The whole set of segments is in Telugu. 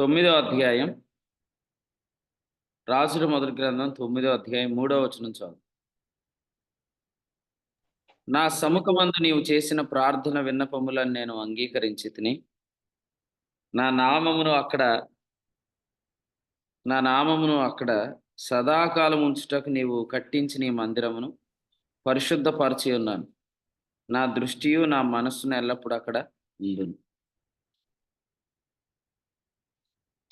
9వ అధ్యాయం, రాజుల మొదటి గ్రంథం 9వ అధ్యాయం 3వ వచనం చాలు. నా సముఖమందు నీవు చేసిన ప్రార్థన విన్నపములను నేను అంగీకరించితిని. నా నామమును అక్కడ నా నామమును అక్కడ సదాకాలం ఉంచుటకు నీవు కట్టించిన ఈ మందిరమును పరిశుద్ధపరచి ఉన్నాను. నా దృష్టియు నా మనస్సును ఎల్లప్పుడూ అక్కడ ఉండును.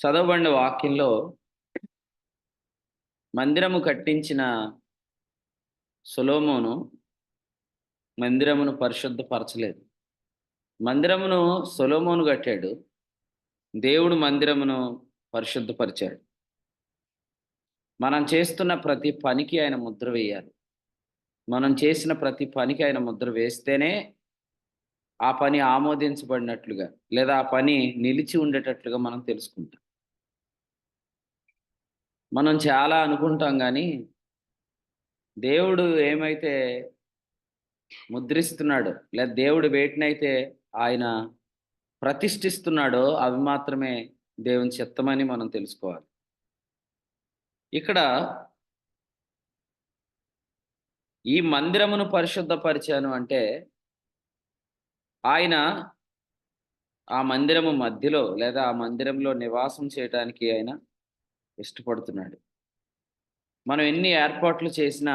చదవబడిన వాక్యంలో మందిరము కట్టించిన సొలొమోను మందిరమును పరిశుద్ధపరచలేదు. మందిరమును సొలొమోను కట్టాడు. దేవుడు మందిరమును పరిశుద్ధపరిచాడు. మనం చేస్తున్న ప్రతి పనికి ఆయన ముద్ర వేయాలి. మనం చేసిన ప్రతి పనికి ఆయన ముద్ర వేస్తేనే ఆ పని ఆమోదించబడినట్లుగా, లేదా ఆ పని నిలిచి ఉండేటట్లుగా మనం తెలుసుకుంటాం. మనం చాలా అనుకుంటాం గానీ, దేవుడు ఏమైతే ముద్రిస్తున్నాడో, లేదా దేవుడు వేటినైతే ఆయన ప్రతిష్ఠిస్తున్నాడో అవి మాత్రమే దేవుని చిత్తమని మనం తెలుసుకోవాలి. ఇక్కడ ఈ మందిరమును పరిశుద్ధపరిచాను అంటే, ఆయన ఆ మందిరము మధ్యలో, లేదా ఆ మందిరంలో నివాసం చేయటానికి ఆయన ఇష్టపడుతున్నాడు. మనం ఎన్ని ఏర్పాట్లు చేసినా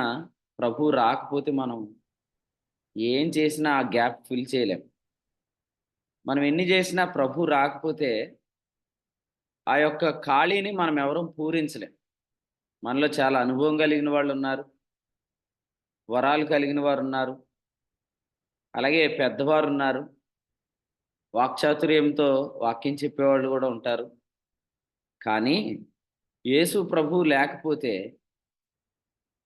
ప్రభువు రాకపోతే మనం ఏం చేసినా ఆ గ్యాప్ ఫిల్ చేయలేం. మనం ఎన్ని చేసినా ప్రభువు రాకపోతే ఆ యొక్క ఖాళీని మనం ఎవరం పూరించలేం. మనలో చాలా అనుభవం కలిగిన వాళ్ళున్నారు. వరాలు కలిగిన వారున్నారు. అలాగే పెద్దవారున్నారు. వాక్చాతుర్యంతో వాక్యం చెప్పేవాళ్ళు గూడా ఉంటారు. కానీ యేసు ప్రభువు లేకపోతే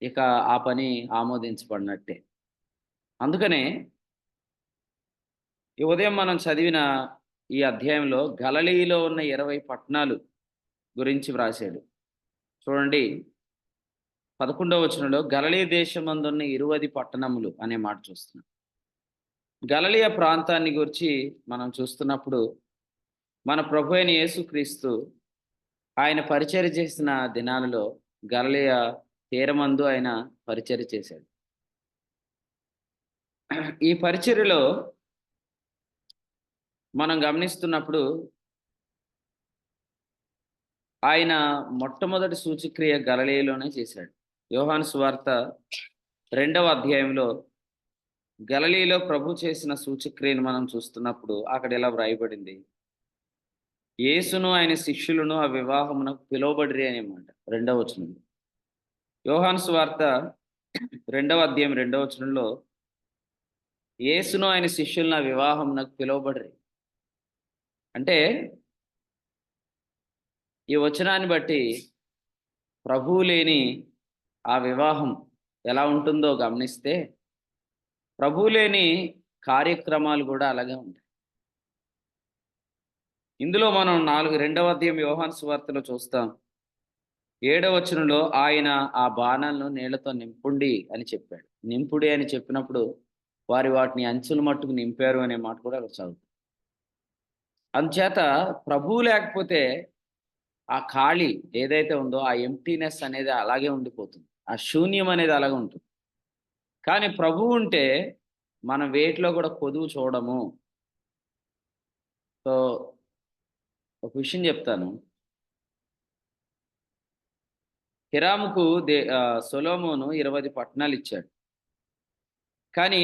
ఇక ఆ పని ఆమోదించబడినట్టే. అందుకనే ఈ ఉదయం మనం చదివిన ఈ అధ్యాయంలో గలిలయలో ఉన్న 20 పట్టణాలు గురించి వ్రాసాడు. చూడండి, 11వ వచనంలో గలిలయ దేశమందున్న 20 పట్టణములు అనే మాట చూస్తున్నాం. గలిలయ ప్రాంతాన్ని గురించి మనం చూస్తున్నప్పుడు మన ప్రభు అయిన యేసుక్రీస్తు ఆయన పరిచర్య చేసిన దినాలలో గలిలయ తీరమందు ఆయన పరిచర్య చేశాడు. ఈ పరిచర్యలో మనం గమనిస్తున్నప్పుడు ఆయన మొట్టమొదటి సూచక్రియ గలిలయలోనే చేశాడు. యోహాను సువార్త 2వ అధ్యాయంలో గలిలయలో ప్రభు చేసిన సూచక్రియను మనం చూస్తున్నప్పుడు అక్కడ ఇలా వ్రాయబడింది. యేసును ఆయన శిష్యులను ఆ వివాహమునకు పిలువబడిరి అనే మాట 2వ వచనంలో. యోహాను సువార్త 2వ అధ్యాయం 2వ వచనంలో యేసును ఆయన శిష్యులను ఆ వివాహమునకు పిలువబడిరి. అంటే ఈ వచనాన్ని బట్టి ప్రభువు లేని ఆ వివాహం ఎలా ఉంటుందో గమనిస్తే, ప్రభువు లేని కార్యక్రమాలు కూడా అలాగే ఉంటాయి. ఇందులో మనం 2వ అధ్యాయం యోహాను సువార్తలో చూస్తాం. 7వ వచనంలో ఆయన ఆ బాణాలను నీళ్లతో నింపుండి అని చెప్పాడు. నింపుడి అని చెప్పినప్పుడు వాటిని అంచుల మట్టుకు నింపారు అనే మాట కూడా అక్కడ చదువుతాం. అందుచేత ప్రభువు లేకపోతే ఆ ఖాళీ ఏదైతే ఉందో ఆ ఎంప్టీనెస్ అనేది అలాగే ఉండిపోతుంది. ఆ శూన్యం అనేది అలాగే ఉంటుంది. కానీ ప్రభువు ఉంటే మనం వేటిలో కూడా కొదువు చూడము. సో, ఒక విషయం చెప్తాను. హిరాముకు సొలొమోను 20 పట్టణాలు ఇచ్చాడు. కానీ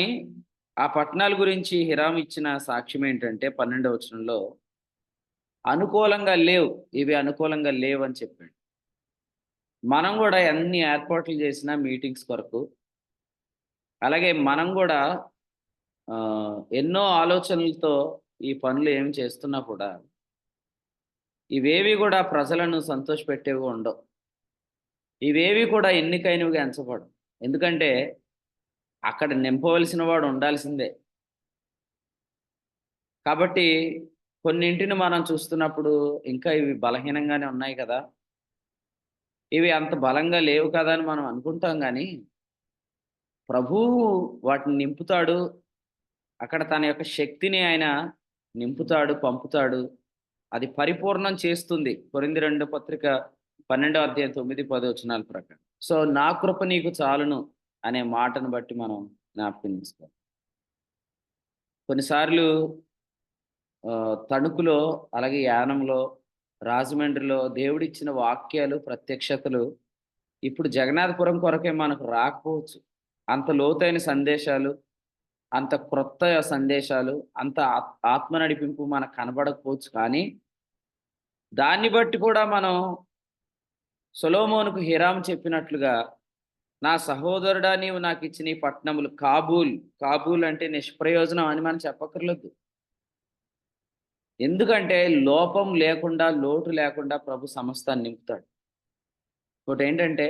ఆ పట్టణాల గురించి హిరాము ఇచ్చిన సాక్ష్యం ఏంటంటే 12వ వచనంలో అనుకూలంగా లేవు. ఇవి అనుకూలంగా లేవని చెప్పాడు. మనం గూడా ఎన్ని ఏర్పాట్లు చేసినా మీటింగ్స్ కొరకు, అలాగే మనం గూడా ఎన్నో ఆలోచనలతో ఈ పనులు ఏమి చేస్తున్నా కూడా ఇవేవి గూడా ప్రజలను సంతోషపెట్టేవిగా ఉండవు. ఇవేవి కూడా ఎన్నికైనవిగా ఎంచబడవు. ఎందుకంటే అక్కడ నింపవలసిన వాడు ఉండాల్సిందే. కాబట్టి కొన్నింటిని మనం చూస్తున్నప్పుడు ఇంకా ఇవి బలహీనంగానే ఉన్నాయి కదా! ఇవి అంత బలంగా లేవు కదా అని మనం అనుకుంటాం గానీ, ప్రభువు వాటిని నింపుతాడు. అక్కడ తన యొక్క శక్తిని ఆయన నింపుతాడు, పంపుతాడు. అది పరిపూర్ణం చేస్తుంది. కొరింథీ 2 పత్రిక 12వ అధ్యాయం 9, 10 వచనాల ప్రకారం. సో, నా కృప నీకు చాలును అనే మాటను బట్టి మనం జ్ఞాపకం చేసుకోవాలి. కొన్నిసార్లు తణుకులో, అలాగే యానంలో, రాజమండ్రిలో దేవుడిచ్చిన వాక్యాలు, ప్రత్యక్షతలు ఇప్పుడు జగన్నాథపురం కొరకే మనకు రాకపోవచ్చు. అంత లోతైన సందేశాలు, అంత క్రొత్త సందేశాలు, అంత ఆత్మ నడిపింపు మనకు కనబడకపోవచ్చు. కానీ దాన్ని బట్టి కూడా మనం సొలొమోనుకు హీరాము చెప్పినట్లుగా, నా సహోదరుడా నీవు నాకిచ్చిన ఈ పట్టణములు కాబూల్, కాబూల్ అంటే నిష్ప్రయోజనం అని మనం చెప్పక్కర్లేదు. ఎందుకంటే లోపం లేకుండా, లోటు లేకుండా ప్రభు సమస్తాన్ని నింపుతాడు. ఇంకోటేంటంటే,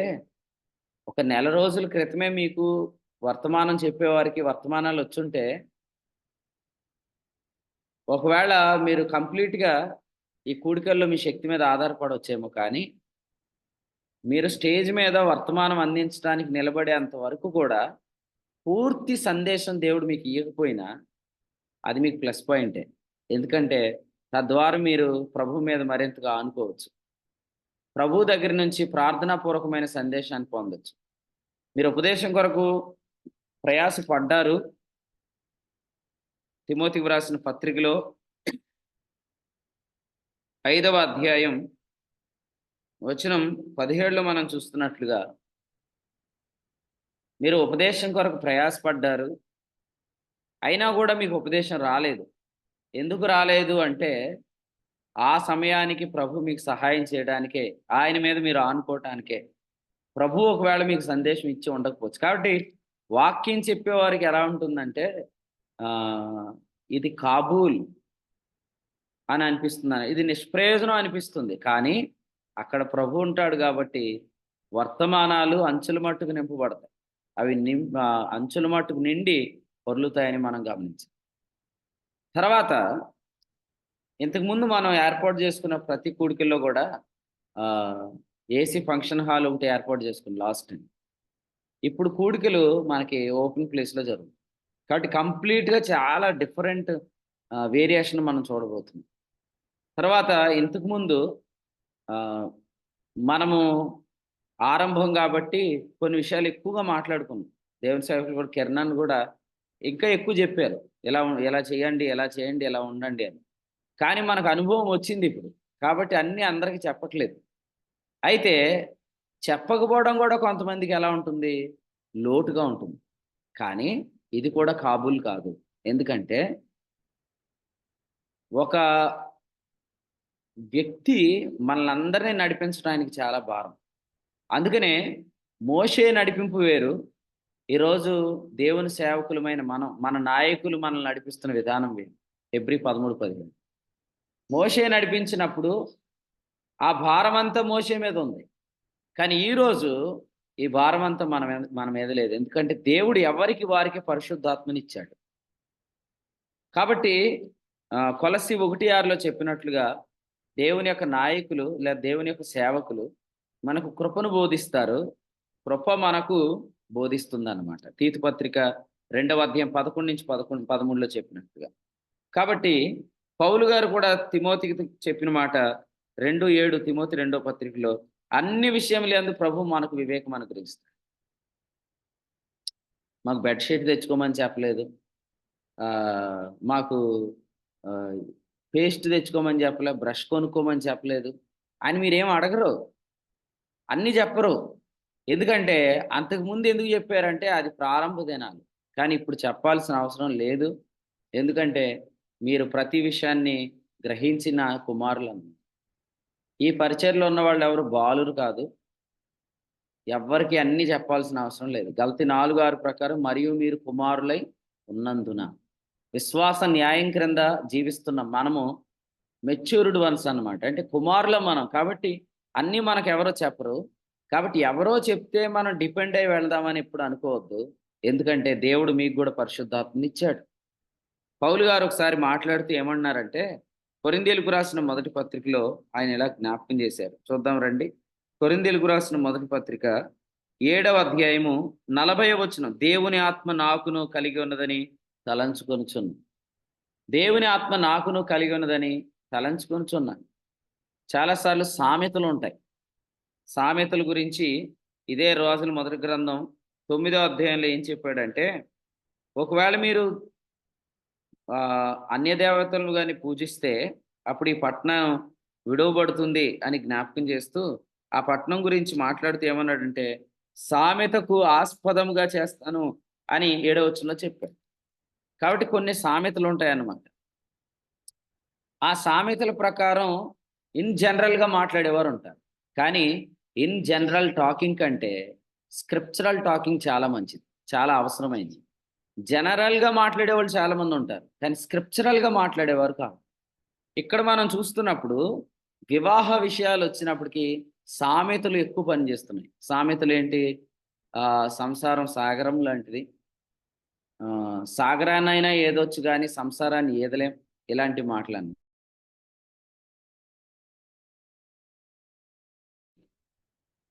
ఒక నెల రోజుల క్రితమే మీకు వర్తమానం చెప్పేవారికి వర్తమానాలు వచ్చుంటే, ఒకవేళ మీరు కంప్లీట్‌గా ఈ కూడికల్లో మీ శక్తి మీద ఆధారపడొచ్చేమో కానీ, మీరు స్టేజ్ మీద వర్తమానం అందించడానికి నిలబడేంత వరకు కూడా, పూర్తి సందేశం దేవుడు మీకు ఇయ్యకపోయినా, అది మీకు ప్లస్ పాయింటే. ఎందుకంటే, తద్వారా మీరు ప్రభువు మీద మరింతగా ఆనుకోవచ్చు. ప్రభువు దగ్గర నుంచి ప్రార్థనాపూర్వకమైన సందేశాన్ని పొందొచ్చు. మీరు ఉపదేశం కొరకు ప్రయాస పడ్డారు. తిమోతికి వ్రాసిన పత్రికలో 5వ అధ్యాయం వచనం 17లో మనం చూస్తున్నట్లుగా, మీరు ఉపదేశం కొరకు ప్రయాసపడ్డారు. అయినా కూడా మీకు ఉపదేశం రాలేదు. ఎందుకు రాలేదు అంటే, ఆ సమయానికి ప్రభు మీకు సహాయం చేయడానికే, ఆయన మీద మీరు ఆనుకోవటానికే. ప్రభువు ఒకవేళ మీకు సందేశం ఇచ్చి ఉండకపోవచ్చు. కాబట్టి వాక్యం చెప్పేవారికి ఎలా ఉంటుందంటే, ఇది కాబూల్ అని అనిపిస్తుంది. ఇది నిష్ప్రయోజనం అనిపిస్తుంది. కానీ అక్కడ ప్రభు ఉంటాడు కాబట్టి వర్తమానాలు అంచుల మట్టుకు నింపబడతాయి. అవి అంచుల మట్టుకు నిండి పొర్లుతాయని మనం గమనించాలి. తర్వాత ఇంతకుముందు మనం ఏర్పాటు చేసుకున్న ప్రతి కూడికల్లో కూడా ఏసీ ఫంక్షన్ హాల్ ఒకటి ఏర్పాటు చేసుకున్నాం లాస్ట్ టైం. ఇప్పుడు కూడికలు మనకి ఓపెన్ ప్లేస్‌లో జరుగుతాయి. కాబట్టి కంప్లీట్‌గా చాలా డిఫరెంట్ వేరియేషన్ మనం చూడబోతున్నాం. తర్వాత ఇంతకుముందు ఆహ్, మనము ఆరంభం కాబట్టి కొన్ని విషయాలు ఎక్కువగా మాట్లాడుకున్నాం. దేవుని సేవకులు కూడా కిరణ్ కూడా ఇంకా ఎక్కువ చెప్పారు. ఎలా చేయండి, ఎలా చేయండి, ఎలా ఉండండి అని. కానీ మనకు అనుభవం వచ్చింది ఇప్పుడు. కాబట్టి అన్నీ అందరికి చెప్పట్లేదు. అయితే చెప్పకపోవడం కూడా కొంతమందికి ఎలా ఉంటుంది? లోటుగా ఉంటుంది. కానీ ఇది కూడా కాబూల్ కాదు. ఎందుకంటే ఒక వ్యక్తి మనల్నందరినీ నడిపించడానికి చాలా భారం. అందుకనే మోషే నడిపింపు వేరు. ఈరోజు దేవుని సేవకులమైన మనం, మన నాయకులు మనల్ని నడిపిస్తున్న విధానం వేరు. హెబ్రీ 13:15. మోషే నడిపించినప్పుడు ఆ భారమంతా మోషే మీద ఉంది. కానీ ఈరోజు ఈ భారమంతా మన మీద లేదు. ఎందుకంటే దేవుడు ఎవరికి వారికి పరిశుద్ధాత్మనిచ్చాడు. కాబట్టి కొలస్సీ 1:6లో చెప్పినట్లుగా దేవుని యొక్క నాయకులు లేదా దేవుని యొక్క సేవకులు మనకు కృపను బోధిస్తారు. కృప మనకు బోధిస్తుందన్నమాట. తీతు పత్రిక 2వ అధ్యాయం 11-13లో చెప్పినట్టుగా. కాబట్టి పౌలు గారు కూడా తిమోతికి చెప్పిన మాట 2:7 తిమోతి 2వ పత్రికలో, అన్ని విషయములందు ప్రభువు మనకు వివేకం అనుగ్రహిస్తాడు. మాకు బెడ్‌షీట్ తెచ్చుకోమని చెప్పలేదు. మాకు పేస్ట్ తెచ్చుకోమని చెప్పలే, బ్రష్ కొనుక్కోమని చెప్పలేదు అని మీరేం అడగరు. అన్నీ చెప్పరు. ఎందుకంటే అంతకుముందు ఎందుకు చెప్పారంటే అది ప్రారంభ దినాలు. కానీ ఇప్పుడు చెప్పాల్సిన అవసరం లేదు. ఎందుకంటే మీరు ప్రతి విషయాన్ని గ్రహించిన కుమారులను. ఈ పరిచర్యలో ఉన్న వాళ్ళు ఎవరు బాలురు కాదు. ఎవ్వరికీ అన్నీ చెప్పాల్సిన అవసరం లేదు. గలతీ 4:6 ప్రకారం మరియు మీరు కుమారులై ఉన్నందున. విశ్వాస న్యాయం క్రింద జీవిస్తున్న మనము మెచ్యూర్డ్ వన్స్ అన్నమాట. అంటే కుమారులం మనం. కాబట్టి అన్నీ మనకెవరో చెప్పరు. కాబట్టి ఎవరో చెప్తే మనం డిపెండ్ అయ్యి వెళ్దామని ఎప్పుడు అనుకోవద్దు. ఎందుకంటే దేవుడు మీకు కూడా పరిశుద్ధాత్మనిచ్చాడు. పౌలు గారు ఒకసారి మాట్లాడుతూ ఏమన్నారంటే, కొరింథీయులకు రాసిన మొదటి పత్రికలో ఆయన ఇలా జ్ఞాపకం చేశారు. చూద్దాం రండి. కొరింథీయులకు రాసిన మొదటి పత్రిక 7వ అధ్యాయము 40వ వచనం. దేవుని ఆత్మ నాకును కలిగి ఉన్నదని తలంచుకొనుచున్నాను. దేవుని ఆత్మ నాకును కలిగి ఉన్నదని తలంచుకొనుచున్నాను. చాలాసార్లు సామెతలు ఉంటాయి. సామెతల గురించి ఇదే రోజుల మొదటి గ్రంథం 9వ అధ్యాయంలో ఏం చెప్పాడంటే, ఒకవేళ మీరు అన్య దేవతలను గాని పూజిస్తే అప్పుడు ఈ పట్టణం విడువబడుతుంది అని జ్ఞాపకం చేస్తూ, ఆ పట్టణం గురించి మాట్లాడుతూ ఏమన్నాడంటే, సామెతకు ఆస్పదముగా చేస్తాను అని 7వ వచనంలో చెప్పాడు. కాబట్టి కొన్ని సామెతలు ఉంటాయన్నమాట. ఆ సామెతల ప్రకారం ఇన్ జనరల్‌గా మాట్లాడేవారు ఉంటారు. కానీ ఇన్ జనరల్ టాకింగ్ కంటే స్క్రిప్చరల్ టాకింగ్ చాలా మంచిది. చాలా అవసరమైంది. జనరల్‌గా మాట్లాడేవాళ్ళు చాలామంది ఉంటారు. కానీ స్క్రిప్చరల్‌గా మాట్లాడేవారు కాదు. ఇక్కడ మనం చూస్తున్నప్పుడు వివాహ విషయాలొచ్చినప్పటికి సామెతలు ఎక్కువ పనిచేస్తున్నాయి. సామెతలేంటి? సంసారం సాగరం లాంటిది. సాగరాన్నైనా ఈదొచ్చు గానీ సంసారాన్ని ఈదలేం. ఇలాంటి మాటలన్నీ.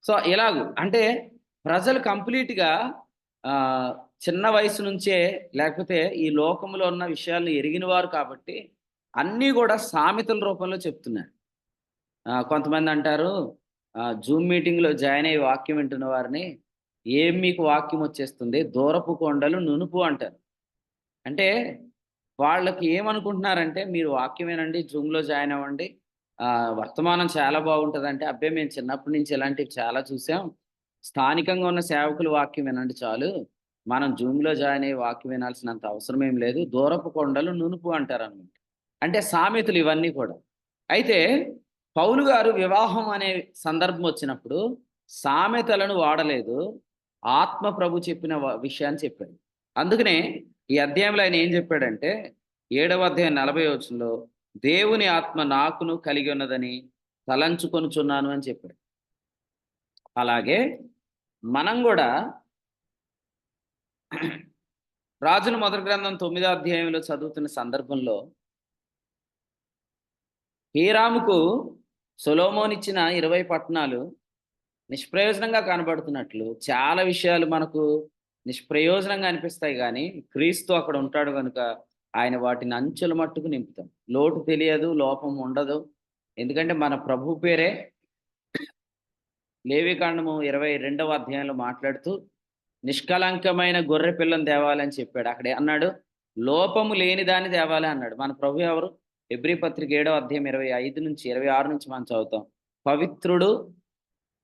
సో, ఇలాగు అంటే ప్రజలు కంప్లీట్‌గా ఆహ్, చిన్న వయసు నుంచే లేకపోతే ఈ లోకంలో ఉన్న విషయాలను ఎరిగినవారు కాబట్టి అన్నీ గూడా సామెతల రూపంలో చెప్తున్నారు. కొంతమందంటారు జూమ్ మీటింగ్‌లో జాయిన్ అయ్యి వాక్యం వింటున్న వారిని, "ఏం మీకు వాక్యం వచ్చేస్తుంది? దూరపు కొండలు నునుపు" అంటారు. అంటే వాళ్ళకి ఏమనుకుంటున్నారంటే, "మీరు వాక్యం వినండి, జూమ్‌లో జాయిన్ అవ్వండి. వర్తమానం చాలా బాగుంటదంటే." అబ్బే! మేము చిన్నప్పటి నుంచి ఇలాంటివి చాలా చూసాం. స్థానికంగా ఉన్న సేవకులు వాక్యం వినండి చాలు. మనం జూమ్‌లో జాయిన్ అయ్యి వాక్యం వినాల్సినంత అవసరం ఏం లేదు. దూరపు కొండలు నునుపు అంటారనమాట. అంటే సామెతలు ఇవన్నీ కూడా. అయితే పౌలు గారు వివాహం అనే సందర్భం వచ్చినప్పుడు సామెతలను వాడలేదు. ఆత్మ ప్రభు చెప్పిన విషయాన్ని చెప్పాడు. అందుకనే ఈ అధ్యాయంలో ఆయన ఏం చెప్పాడంటే 7వ అధ్యాయం 40వ వచనంలో దేవుని ఆత్మ నాకును కలిగి ఉన్నదని తలంచుకొనుచున్నాను అని చెప్పాడు. అలాగే మనం గూడా రాజుల మొదటి గ్రంథం 9వ అధ్యాయంలో చదువుతున్న సందర్భంలో హీరాముకు సొలొమోనిచ్చిన 20 పట్టణాలు నిష్ప్రయోజనంగా కనబడుతున్నట్లు చాలా విషయాలు మనకు నిష్ప్రయోజనంగా అనిపిస్తాయి గానీ, క్రీస్తు అక్కడ ఉంటాడు గనుక ఆయన వాటిని అంచుల మట్టుకు నింపుతాం. లోటు తెలియదు, లోపం ఉండదు. ఎందుకంటే మన ప్రభు పేరే లేవికాండము 22వ అధ్యాయంలో మాట్లాడుతూ నిష్కళంకమైన గొర్రె పిల్లను తేవాలని చెప్పాడు. అక్కడ అన్నాడు, లోపము లేని దాన్ని తేవాలి అన్నాడు. మన ప్రభు ఎవరు? హెబ్రీ పత్రిక 7వ అధ్యాయం 25-26 నుంచి మనం చదువుతాం. పవిత్రుడు,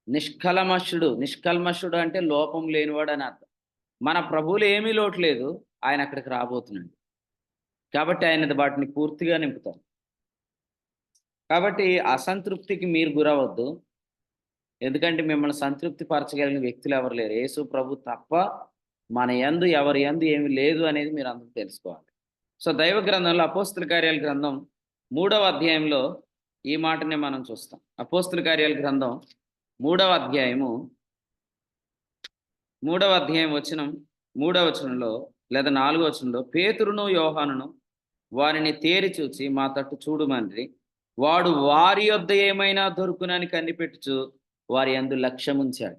నిష్కల్మషుడు అంటే లోపం లేనివాడు అని అర్థం. మన ప్రభువులో ఏమీ లోటు లేదు. ఆయన అక్కడికి రాబోతున్నాడు. కాబట్టి ఆయన వాటిని పూర్తిగా నింపుతారు. కాబట్టి అసంతృప్తికి మీరు గురవద్దు. ఎందుకంటే మిమ్మల్ని సంతృప్తి పరచగలిగిన వ్యక్తులు ఎవరు లేరు. యేసు ప్రభు తప్ప మన యందు ఎవరి యందు ఏమి లేదు అనేది మీరందరూ తెలుసుకోవాలి. సో, దైవ గ్రంథంలో అపోస్తుల కార్యాల గ్రంథం 3వ అధ్యాయంలో ఈ మాటనే మనం చూస్తాం. అపోస్తుల కార్యాల గ్రంథం 3వ అధ్యాయము 3వ అధ్యాయం వచనం 3వ వచనంలో లేదా 4వ వచనంలో పేతురును, యోహానును వారిని తేరి చూచి మా తట్టు చూడుమనిరి. వాడు వారి యొద్ద ఏమైనా దొరుకునని కనిపెట్టుచు వారి యందు లక్ష్యముంచాడు.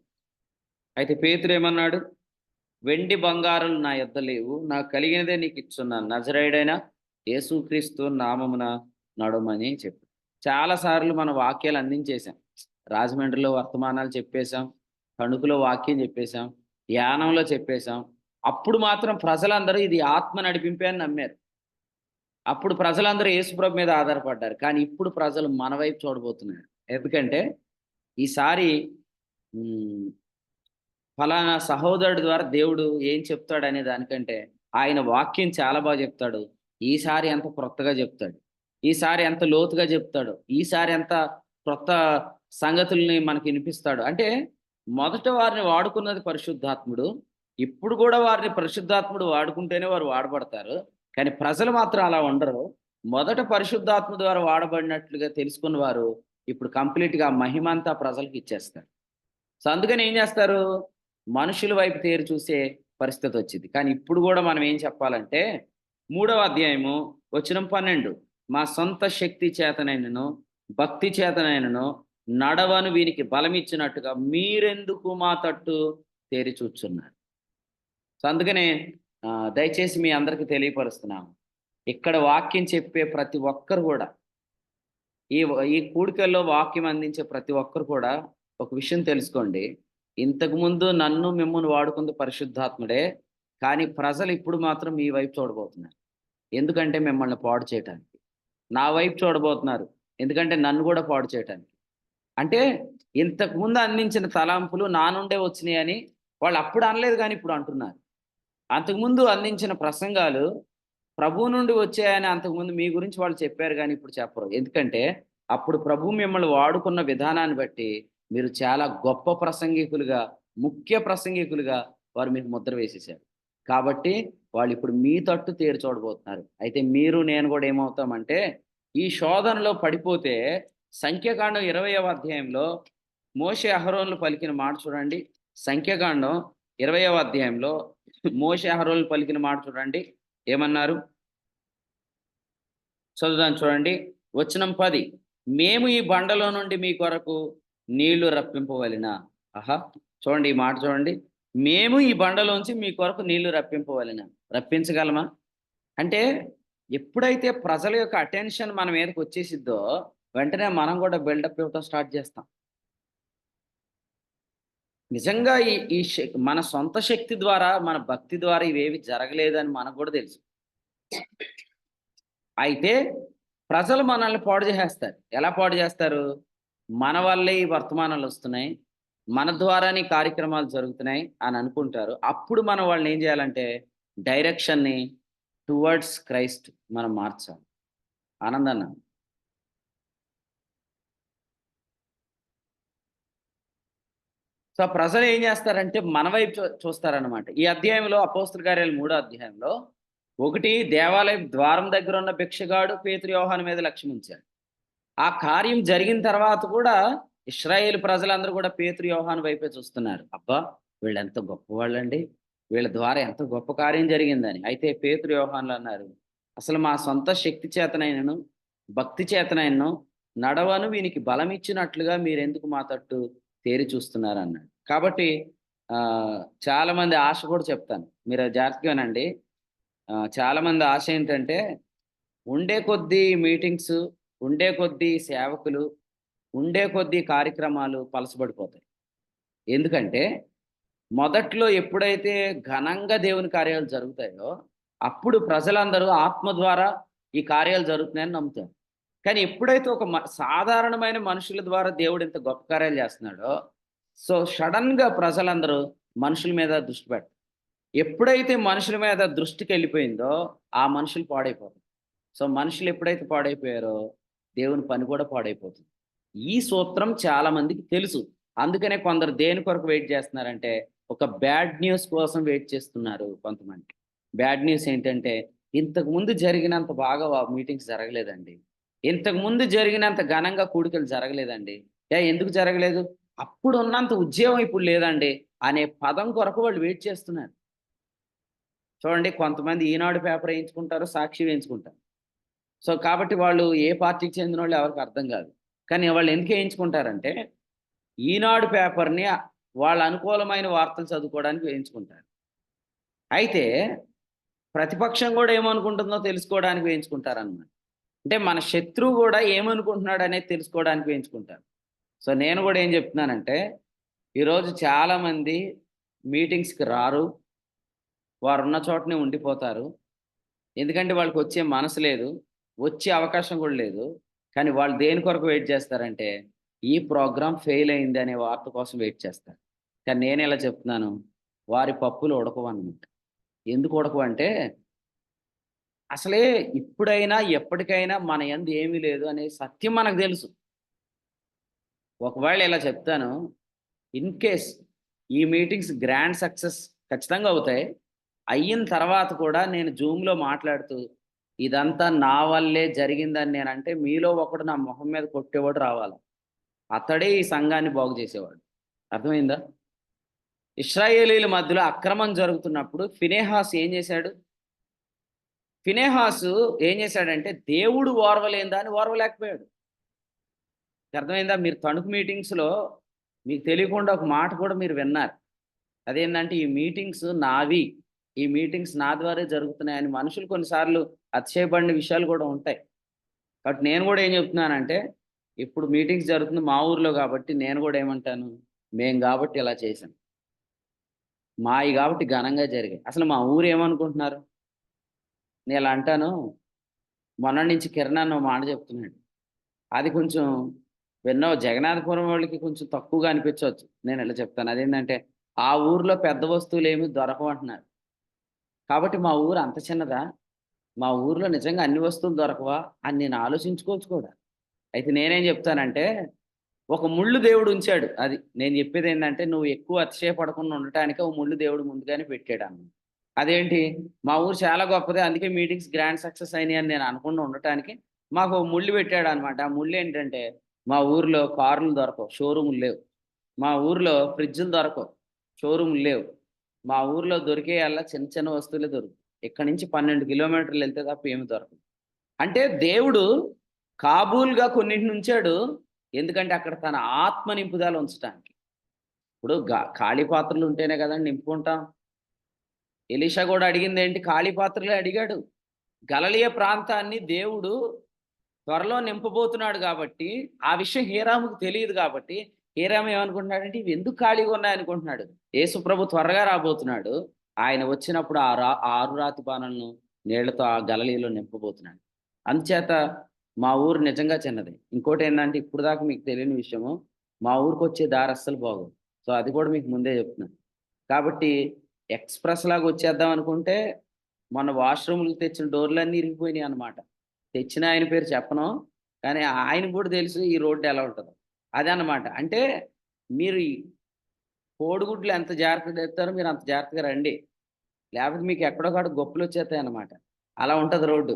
అయితే పేతురేమన్నాడు? వెండి బంగారాలు నా యొద్ద లేవు. నాకు కలిగినదే నీకిచ్చున్నాను. నజరేయుడైన యేసుక్రీస్తు నామమున నడుమని చెప్పాడు. చాలా సార్లు మన వాక్యాలు అందించేసాం. రాజమండ్రిలో వర్తమానాలు చెప్పేసాం. తణుకులో వాక్యం చెప్పేసాం. యానంలో చెప్పేసాం. అప్పుడు మాత్రం ప్రజలందరూ ఇది ఆత్మ నడిపింపే అని నమ్మారు. అప్పుడు ప్రజలందరూ యేసుప్రభు మీద ఆధారపడ్డారు. కానీ ఇప్పుడు ప్రజలు మన వైపు చూడబోతున్నారు. ఎందుకంటే ఈసారి హ్మ్. ఫలానా సహోదరుడి ద్వారా దేవుడు ఏం చెప్తాడనే దానికంటే, ఆయన వాక్యం చాలా చెప్తాడు. ఈసారి ఎంత క్రొత్తగా చెప్తాడు. ఈసారి ఎంత లోతుగా చెప్తాడు. ఈసారి ఎంత క్రొత్త సంగతుల్ని మనకి ఇనిపిస్తాడు. అంటే మొదట వారిని వాడుకున్నది పరిశుద్ధాత్ముడు. ఇప్పుడు కూడా వారిని పరిశుద్ధాత్ముడు వాడుకుంటేనే వారు వాడబడతారు. కానీ ప్రజలు మాత్రం అలా ఉండరు. మొదట పరిశుద్ధాత్మ ద్వారా వాడబడినట్లుగా తెలుసుకున్న వారు ఇప్పుడు కంప్లీట్‌గా ఆ మహిమంతా ప్రజలకి ఇచ్చేస్తారు. సో, అందుకని ఏం చేస్తారు? మనుషుల వైపు తేరి చూసే పరిస్థితొచ్చింది. కానీ ఇప్పుడు గూడా మనం ఏం చెప్పాలంటే, 3వ అధ్యాయము వచనం 12 మా సొంత శక్తి చేతనైనను, భక్తి చేతనైనను నడవను వీనికి బలమిచ్చినట్టుగా మీరెందుకు మా తట్టు తేరి చూచున్నారు. సో, అందుకనే దయచేసి మీ అందరికి తెలియపరుస్తున్నాము. ఇక్కడ వాక్యం చెప్పే ప్రతి ఒక్కరు గూడా ఈ ఈ కూడికల్లో వాక్యం అందించే ప్రతి ఒక్కరు కూడా ఒక విషయం తెలుసుకోండి. ఇంతకుముందు నన్ను మిమ్మును వాడుకుంది పరిశుద్ధాత్ముడే. కానీ ప్రజలు ఇప్పుడు మాత్రం మీ వైపు చూడబోతున్నారు. ఎందుకంటే మిమ్మల్ని పాడు చేయటానికి. నా వైపు చూడబోతున్నారు. ఎందుకంటే నన్ను గూడా పాడు చేయటానికి. అంటే ఇంతకుముందు అందించిన తలంపులు నా నుండే వచ్చినాయని వాళ్ళు అప్పుడు అనలేదు గానీ ఇప్పుడు అంటున్నారు. అంతకుముందు అందించిన ప్రసంగాలు ప్రభువు నుండి వచ్చాయని అంతకుముందు మీ గురించి వాళ్ళు చెప్పారు గానీ ఇప్పుడు చెప్పరు. ఎందుకంటే అప్పుడు ప్రభువు మిమ్మల్ని వాడుకున్న విధానాన్ని బట్టి మీరు చాలా గొప్ప ప్రసంగికులుగా, ముఖ్య ప్రసంగికులుగా వారు మీకు ముద్ర వేసేసారు. కాబట్టి వాళ్ళిప్పుడు మీ తట్టు తేరి చూడబోతున్నారు. అయితే మీరు నేను గూడా ఏమవుతామంటే ఈ శోధనలో పడిపోతే సంఖ్యాకాండం 20వ అధ్యాయంలో మోషే అహరోనులు పలికిన మాట చూడండి. సంఖ్యాకాండం 20వ అధ్యాయంలో మోషే అహరోనులు పలికిన మాట చూడండి. ఏమన్నారు? చదువుదాం చూడండి. వచనం 10. మేము ఈ బండలో నుండి మీ కొరకు నీళ్లు రప్పింపవలెనా? ఆహా! చూడండి ఈ మాట చూడండి. మేము ఈ బండలోంచి మీ కొరకు నీళ్లు రప్పింపవలెనా? రప్పించగలమా? అంటే ఎప్పుడైతే ప్రజల యొక్క అటెన్షన్ మన మీదకొచ్చేసిద్దో, వెంటనే మనం గూడా బిల్డప్ ఇవ్వటం స్టార్ట్ చేస్తాం. నిజంగా ఈ ఈ మన సొంత శక్తి ద్వారా, మన భక్తి ద్వారా ఇవేవి జరగలేదని మనకు గూడా తెలుసు. అయితే ప్రజలు మనల్ని పాడు జేసేస్తారు. ఎలా పాడు జేస్తారు? మన వల్లే ఈ వర్తమానాలొస్తున్నాయి. మన ద్వారానే ఈ కార్యక్రమాలు జరుగుతున్నాయి అని అనుకుంటారు. అప్పుడు మనం వాళ్ళనేం జేయాలంటే, డైరెక్షన్‌ని టువర్డ్స్ క్రైస్ట్ మనం మార్చాలి. ఆనందన్న. సో, ప్రజలేం జేస్తారంటే మన వైపు చూస్తారనమాట. ఈ అధ్యాయంలో అపోస్తల కార్యాలు 3 అధ్యాయంలో ఒకటి దేవాలయం ద్వారం దగ్గరున్న భిక్షగాడు పేతురు, యోహాను మీద లక్ష్యముంచాడు. ఆ కార్యం జరిగిన తర్వాత కూడా ఇశ్రాయేలు ప్రజలందరూ కూడా పేతురు, యోహాను వైపే చూస్తున్నారు. అబ్బా! వీళ్ళెంత గొప్పవాళ్ళండి. వీళ్ళ ద్వారా ఎంత గొప్ప కార్యం జరిగిందని. అయితే పేతురు, యోహానులన్నారు, అసలు మా సొంత శక్తి చేతనైనను, భక్తి చేతనైనను నడవను వీనికి బలమిచ్చినట్లుగా మీరెందుకు మా తట్టు తేరి చూస్తున్నారన్నాడు. కాబట్టి చాలామంది ఆశ కూడా చెప్తాను. మీరు జాగ్రత్తగా వినండి. చాలామంది ఆశ ఏంటంటే ఉండే కొద్దీ మీటింగ్సు, ఉండే కొద్దీ సేవకులు, ఉండే కొద్దీ కార్యక్రమాలు పలసబడిపోతాయి. ఎందుకంటే, మొదట్లో ఎప్పుడైతే ఘనంగా దేవుని కార్యాలు జరుగుతాయో, అప్పుడు ప్రజలందరూ ఆత్మ ద్వారా ఈ కార్యాలు జరుగుతున్నాయని నమ్ముతారు. కానీ ఎప్పుడైతే ఒక సాధారణమైన మనుషుల ద్వారా దేవుడు ఇంత గొప్ప కార్యాలు చేస్తున్నాడో, సో, సడెన్‌గా ప్రజలందరూ మనుషుల మీద దృష్టి పెడతారు. ఎప్పుడైతే మనుషుల మీద దృష్టికెళ్ళిపోయిందో, ఆ మనుషులు పాడైపోతారు. సో, మనుషులు ఎప్పుడైతే పాడైపోయారో, దేవుని పని కూడా పాడైపోతుంది. ఈ సూత్రం చాలా మందికి తెలుసు. అందుకనే కొందరు దేని కొరకు వెయిట్ చేస్తున్నారంటే, ఒక బ్యాడ్ న్యూస్ కోసం వెయిట్ చేస్తున్నారు కొంతమంది. బ్యాడ్ న్యూస్ ఏంటంటే, ఇంతకుముందు జరిగినంత బాగా మీటింగ్స్ జరగలేదండి. ఇంతకుముందు జరిగినంత ఘనంగా కూడికలు జరగలేదండి. ఎందుకు జరగలేదు? అప్పుడున్నంత ఉద్యోగం ఇప్పుడు లేదండి అనే పదం కొరకు వాళ్ళు వెయిట్ చేస్తున్నారు. చూడండి కొంతమంది ఈనాడు పేపర్ ఏయించుకుంటారు, సాక్షి వేయించుకుంటారు. సో, కాబట్టి వాళ్ళు ఏ పార్టీకి చెందినోళ్ళో ఎవరికీ అర్థం కాదు. కానీ వాళ్ళు ఎందుకు ఏయించుకుంటారంటే, ఈనాడు పేపర్‌ని వాళ్ళ అనుకూలమైన వార్తలు చదువుకోవడానికి వేయించుకుంటారు. అయితే ప్రతిపక్షం గూడా ఏమనుకుంటుందో తెలుసుకోవడానికి వేయించుకుంటారనమాట. అంటే మన శత్రువు గూడా ఏమనుకుంటున్నాడనేది తెలుసుకోవడానికి వేయించుకుంటారు. సో, నేను గూడా ఏం చెప్తున్నానంటే, ఈరోజు చాలామంది మీటింగ్స్‌కి రారు. వారున్న చోటనే ఉండిపోతారు. ఎందుకంటే వాళ్ళకొచ్చే మనసు లేదు. వచ్చే అవకాశం కూడా లేదు. కానీ వాళ్ళు దేని కొరకు వెయిట్ చేస్తారంటే, ఈ ప్రోగ్రామ్ ఫెయిల్ అయింది అనే వార్త కోసం వెయిట్ చేస్తారు. కానీ నేనెలా చెప్తున్నాను, వారి పప్పులు ఉడకవన్నమాట. ఎందుకు ఉడకవంటే, అసలే ఇప్పుడైనా, ఎప్పటికైనా మన యందు ఏమీ లేదు అనే సత్యం మనకు తెలుసు. ఒకవేళ ఇలా చెప్తాను, ఇన్ కేస్ ఈ మీటింగ్స్ గ్రాండ్ సక్సెస్ ఖచ్చితంగా అవుతాయి. అయిన తర్వాత కూడా నేను జూమ్‌లో మాట్లాడుతూ, ఇదంతా నా వల్లే జరిగిందని నేనంటే, మీలో ఒకడు నా మొహం మీద కొట్టేవాడు రావాలి. అతడే ఈ సంఘాన్ని బాగు చేసేవాడు. అర్థమైందా? ఇశ్రాయేలీయుల మధ్యలో అక్రమం జరుగుతున్నప్పుడు ఫినెహాసు ఏం చేశాడు? ఫినెహాసు ఏం చేశాడంటే, దేవుడు ఓర్వలేని దాన్ని ఓర్వలేకపోయాడు. అర్థమైందా? మీరు తణుకు మీటింగ్స్‌లో మీకు తెలియకుండా ఒక మాట కూడా మీరు విన్నారు. అదేందంటే, ఈ మీటింగ్స్ నావి. ఈ మీటింగ్స్ నా ద్వారే జరుగుతున్నాయని మనుషులు కొన్నిసార్లు అతిశయపడిన విషయాలు కూడా ఉంటాయి. కాబట్టి నేను కూడా ఏం చెప్తున్నానంటే, ఇప్పుడు మీటింగ్స్ జరుగుతుంది మా ఊర్లో కాబట్టి నేను కూడా ఏమంటాను, మేము కాబట్టి ఇలా చేశాం. మాయి కాబట్టి ఘనంగా జరిగాయి. అసలు మా ఊరు ఏమనుకుంటున్నారు? నేను ఇలా అంటాను, మొన్నటి నుంచి కిరణ్ అన్న ఓ మాట చెప్తున్నాడు. అది కొంచెం జగన్నాథపురం వాళ్ళకి కొంచెం తక్కువగా అనిపించవచ్చు. నేను ఇలా చెప్తాను. అదేంటంటే, ఆ ఊర్లో పెద్ద వస్తువులేమి దొరకవంటున్నారు. కాబట్టి మా ఊరు అంత చిన్నదా? మా ఊర్లో నిజంగా అన్ని వస్తువులు దొరకవా? అని నేను ఆలోచించుకోవచ్చు కూడా. అయితే నేనేం చెప్తానంటే, ఒక ముళ్ళు దేవుడు ఉంచాడు. అది. నేను చెప్పేదేంటంటే, నువ్వు ఎక్కువ అతిశయపడకుండా ఉండటానికి ఒక ముళ్ళు దేవుడు ముందుగానే పెట్టాడన్నమాట. అదేంటి? మా ఊరు చాలా గొప్పది. అందుకే మీటింగ్స్ గ్రాండ్ సక్సెస్ అయినాయని నేను అనకుండా ఉండటానికి మాకు ఓ ముళ్ళు పెట్టాడన్నమాట. ఆ ముళ్ళేంటంటే, మా ఊర్లో కార్లు దొరకవు. షోరూములు లేవు. మా ఊర్లో ఫ్రిడ్జులు దొరకవు. షోరూములు లేవు. మా ఊర్లో దొరికేయల్లా చిన్న చిన్న వస్తువులే దొరుకుతాయి. ఇక్కడి నుంచి 12 కిలోమీటర్లు ఎళ్తే తప్ప ఏమి దొరకవు. అంటే దేవుడు కాబూల్‌గా కొన్నిటిని ఉంచాడు. ఎందుకంటే అక్కడ తన ఆత్మ నింపుదల ఉంచటానికి. ఇప్పుడు ఖాళీ పాత్రలు ఉంటేనే కదండీ నింపుకుంటాం. ఎలీషా గూడా అడిగిందేంటి? ఖాళీ పాత్రలే అడిగాడు. గలిలయ ప్రాంతాన్ని దేవుడు త్వరలో నింపబోతున్నాడు గాబట్టి, ఆ విషయం హీరాముకు తెలీదు గాబట్టి, హీరాము ఏమనుకుంటున్నాడంటే, ఇవి ఎందుకు ఖాళీగా ఉన్నాయనుకుంటున్నాడు. యేసు ప్రభు త్వరగా రాబోతున్నాడు. ఆయన వచ్చినప్పుడు ఆ 6 రాతి బానలను నీళ్లతో ఆ గలిలయలో నింపబోతున్నాడు. అందుచేత మా ఊరు నిజంగా చిన్నది. ఇంకోటేందంటే, ఇప్పుడు దాకా మీకు తెలియని విషయము, మా ఊరికొచ్చే దారి అస్సలు బాగోదు. సో, అది కూడా మీకు ముందే జెప్తున్నాను. కాబట్టి ఎక్స్‌ప్రెస్ లాగా వచ్చేద్దాం అనుకుంటే, మొన్న వాష్‌రూమ్‌లకి తెచ్చిన డోర్‌లన్నీ ఇరిగిపోయినాయన్నమాట. తెచ్చిన ఆయన పేరు చెప్పను. కానీ ఆయనకి కూడా తెలుసు ఈ రోడ్డు ఎలా ఉంటదో. అదన్నమాట. అంటే మీరు ఈ కోడిగుడ్లు ఎంత జాగ్రత్తగా తెస్తారో మీరు అంత జాగ్రత్తగా రండి. లేపోతే మీకు ఎక్కడో కాడ గొప్పులొచ్చేస్తాయన్నమాట. అలా ఉంటది రోడ్డు.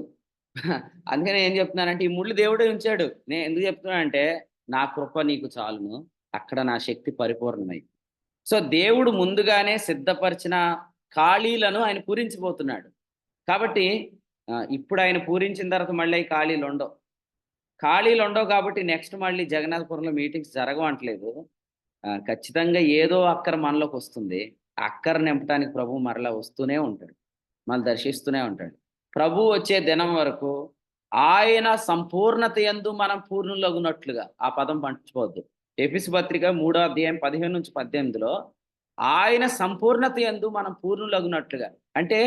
అందుకనే ఏం చెప్తున్నానంటే ఈ ముళ్ళు దేవుడే ఉంచాడు. నేను ఎందుకు చెప్తున్నానంటే, నా కృప నీకు చాలును. అక్కడ నా శక్తి పరిపూర్ణమై. సో, దేవుడు ముందుగానే సిద్ధపరిచిన ఖాళీలను ఆయన పూరించబోతున్నాడు. కాబట్టి ఇప్పుడు ఆయన పూరించిన తర్వాత మళ్ళీ అయి ఖాళీలుండవు. ఖాళీలుండవు కాబట్టి నెక్స్ట్ మళ్ళీ జగన్నాథపురంలో మీటింగ్స్ జరగవంటలేదు. ఖచ్చితంగా ఏదో అక్కర మనలోకొస్తుంది. ఆ అక్కర నింపటానికి ప్రభువు మరలా వస్తూనే ఉంటాడు. మనల్ని దర్శిస్తూనే ఉంటాడు. ప్రభువు వచ్చే దినం వరకు ఆయన సంపూర్ణత యందు మనం పూర్ణులగునట్లుగా ఆ పదం మర్చిపోవద్దు. ఎఫెసు పత్రిక 3 అధ్యాయం 15-18లో ఆయన సంపూర్ణత యందు మనం పూర్ణులగునట్లుగా అంటే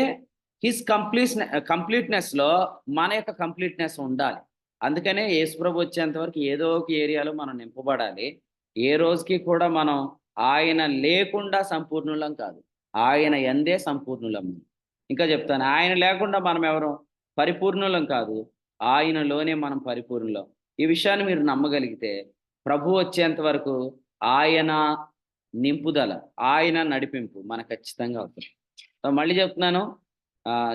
కంప్లీట్‌నెస్‌లో మన యొక్క కంప్లీట్‌నెస్ ఉండాలి. అందుకనే యేసుప్రభు వచ్చేంత వరకు ఏదో ఒక ఏరియాలో మనం నింపబడాలి. ఏ రోజుకి కూడా మనం ఆయన లేకుండా సంపూర్ణులం కాదు. ఆయన యందే సంపూర్ణులము. ఇంకా చెప్తాను. ఆయన లేకుండా మనం ఎవరం పరిపూర్ణులం కాదు. ఆయనలోనే మనం పరిపూర్ణులం. ఈ విషయాన్ని మీరు నమ్మగలిగితే ప్రభువు వచ్చేంత వరకు ఆయన నింపుదల, ఆయన నడిపింపు మనకు ఖచ్చితంగా అవుతుంది. సో, మళ్ళీ చెప్తున్నాను.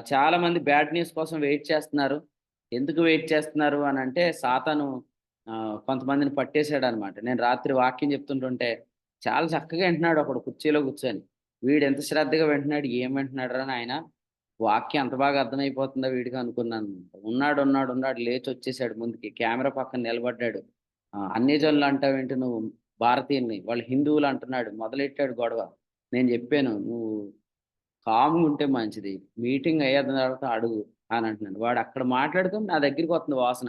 చాలామంది బ్యాడ్ న్యూస్ కోసం వెయిట్ చేస్తున్నారు. ఎందుకు వెయిట్ చేస్తున్నారు అనంటే సాతాను కొంతమందిని పట్టేసాడనమాట. నేను రాత్రి వాక్యం చెప్తుంటుంటే చాలా చక్కగా వింటున్నాడు ఒకడు కుర్చీలో కూర్చొని. వీడెంత శ్రద్ధగా వింటున్నాడు, ఏం వింటున్నాడురా నాయనా! వాక్యం అంత బాగా అర్థమైపోతుందా వీడికి అనుకున్నాను. ఉన్నాడు లేచొచ్చేసాడు ముందుకి. కెమెరా పక్కన నిలబడ్డాడు. అన్యజనులు అంటావేంటి నువ్వు భారతీయుల్ని, వాళ్ళు హిందువులు అంటున్నాడు. మొదలెట్టాడు గొడవ. నేను చెప్పాను, "నువ్వు కామ్‌గా ఉంటే మంచిది. మీటింగ్ అయ్యేది తర్వాత అడుగు" అని అంటున్నాడు. వాడు అక్కడ మాట్లాడుతూ నా దగ్గరికొస్తుంది వాసన.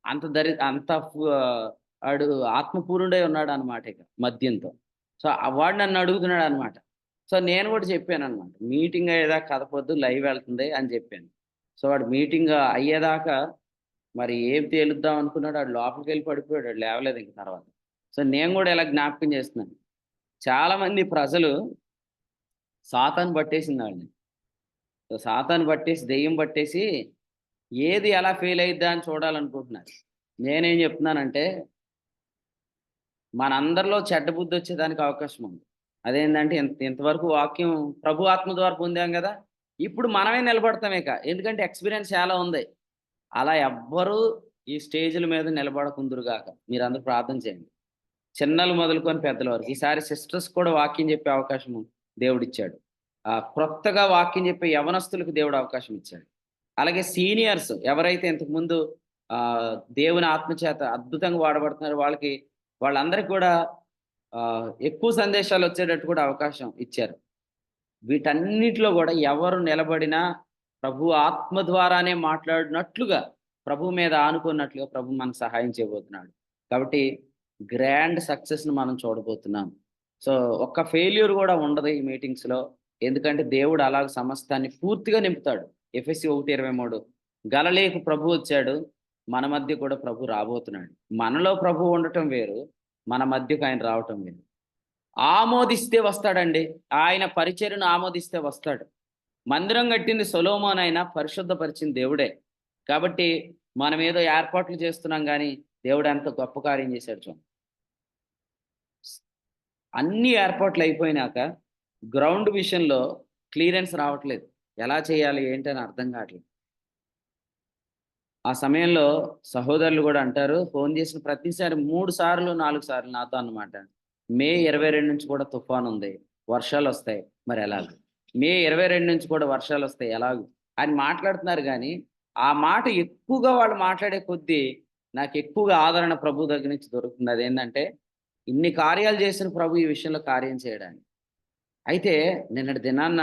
అంత దరి అంత ఫు ఆడు ఆత్మపూర్ణుడై ఉన్నాడనమాట ఇక మద్యంతో. సో, వాడు నన్ను అడుగుతున్నాడనమాట. సో, నేను కూడా చెప్పాననమాట. మీటింగ్ అయ్యేదాకా కదపొద్దు లైవ్ ఎళ్తుంది అని చెప్పాను. సో, వాడు మీటింగ్ అయ్యేదాకా మరి ఏం తేలుద్దాం అనుకున్నాడు. ఆడు లోపలికెళ్ళి పడిపోయాడు. ఆడు లేవలేదు ఇంక తర్వాత. సో, నేను కూడా ఇలా జ్ఞాపకం చేస్తున్నాను. చాలామంది ప్రజలు సాతాను పట్టేసింది ఆళ్ళని. సో, సాతాను పట్టేసి, దెయ్యం పట్టేసి ఏది ఎలా ఫెయిల్ అయిద్దా అని చూడాలనుకుంటున్నారు. నేనేం చెప్తున్నానంటే, మనందరిలో చెడ్డ బుద్ధొచ్చేదానికి అవకాశం ఉంది. అదేంటంటే ఇంతవరకు వాక్యం ప్రభు ఆత్మ ద్వారా పొందాం గదా! ఇప్పుడు మనమే నిలబడతాం ఇక. ఎందుకంటే ఎక్స్‌పీరియన్స్ చాలా ఉంది. అలా ఎవ్వరూ ఈ స్టేజ్‌ల మీద నిలబడకుందురుగాక. మీరందరూ ప్రార్థన చేయండి. చిన్నలు మొదలుకొని పెద్దల వరకు. ఈసారి సిస్టర్స్ కూడా వాక్యం చెప్పే అవకాశం దేవుడిచ్చాడు. క్రొత్తగా వాక్యం చెప్పే యవ్వనస్తులకు దేవుడు అవకాశం ఇచ్చాడు. అలాగే సీనియర్స్ ఎవరైతే ఇంతకుముందు దేవుని ఆత్మ చేత అద్భుతంగా వాడబడుతున్నారో వాళ్ళందరికి కూడా ఎక్కువ సందేశాలొచ్చేటట్టు కూడా అవకాశం ఇచ్చారు. వీటన్నిటిలో గూడా ఎవరు నిలబడినా ప్రభు ఆత్మ ద్వారానే మాట్లాడినట్లుగా ప్రభు మీద ఆనుకున్నట్లుగా ప్రభు మనకు సహాయం చేయబోతున్నాడు. కాబట్టి గ్రాండ్ సక్సెస్‌ని మనం చూడబోతున్నాం. సో, ఒక్క ఫెయిల్యూర్ గూడా ఉండదు ఈ మీటింగ్స్‌లో. ఎందుకంటే దేవుడు అలాగ సమస్తాన్ని పూర్తిగా నింపుతాడు. ఎఫెసీ 1:23 గలిలయకు ప్రభు వచ్చాడు. మన మధ్య కూడా ప్రభు రాబోతున్నాడు. మనలో ప్రభు ఉండటం వేరు. మన మధ్యకు ఆయన రావటం వేరు. ఆమోదిస్తే వస్తాడండి. ఆయన పరిచర్యను ఆమోదిస్తే వస్తాడు. మందిరం కట్టింది సొలొమోన్ అయినా పరిశుద్ధపరిచింది దేవుడే. కాబట్టి మనమేదో ఏర్పాట్లు చేస్తున్నాం గానీ, దేవుడు ఎంత గొప్ప కార్యం చేశాడు చూడండి. అన్ని ఏర్పాట్లు అయిపోయినాక గ్రౌండ్ విషయంలో క్లియరెన్స్ రావట్లేదు. ఎలా చేయాలి ఏంటి అని అర్థం కావట్లేదు. ఆ సమయంలో సహోదరులు గూడా అంటారు, ఫోను చేసిన ప్రతిసారి 3 సార్లు, 4 సార్లు నాతో అన్నమాట. మే 22 నుంచి కూడా తుఫానుంది. వర్షాలొస్తాయి. మరెలాగు? మే 22 నుంచి కూడా వర్షాలొస్తాయి ఎలాగు? అని మాట్లాడుతున్నారు గానీ, ఆ మాట ఎక్కువగా వాళ్ళు మాట్లాడే కొద్దీ నాకెక్కువగా ఆదరణ ప్రభు దగ్గర నుంచి దొరుకుతుంది. అదేందంటే, ఇన్ని కార్యాలు చేసిన ప్రభు ఈ విషయంలో కార్యం చేయడానికి. అయితే నిన్నటి దినాన్న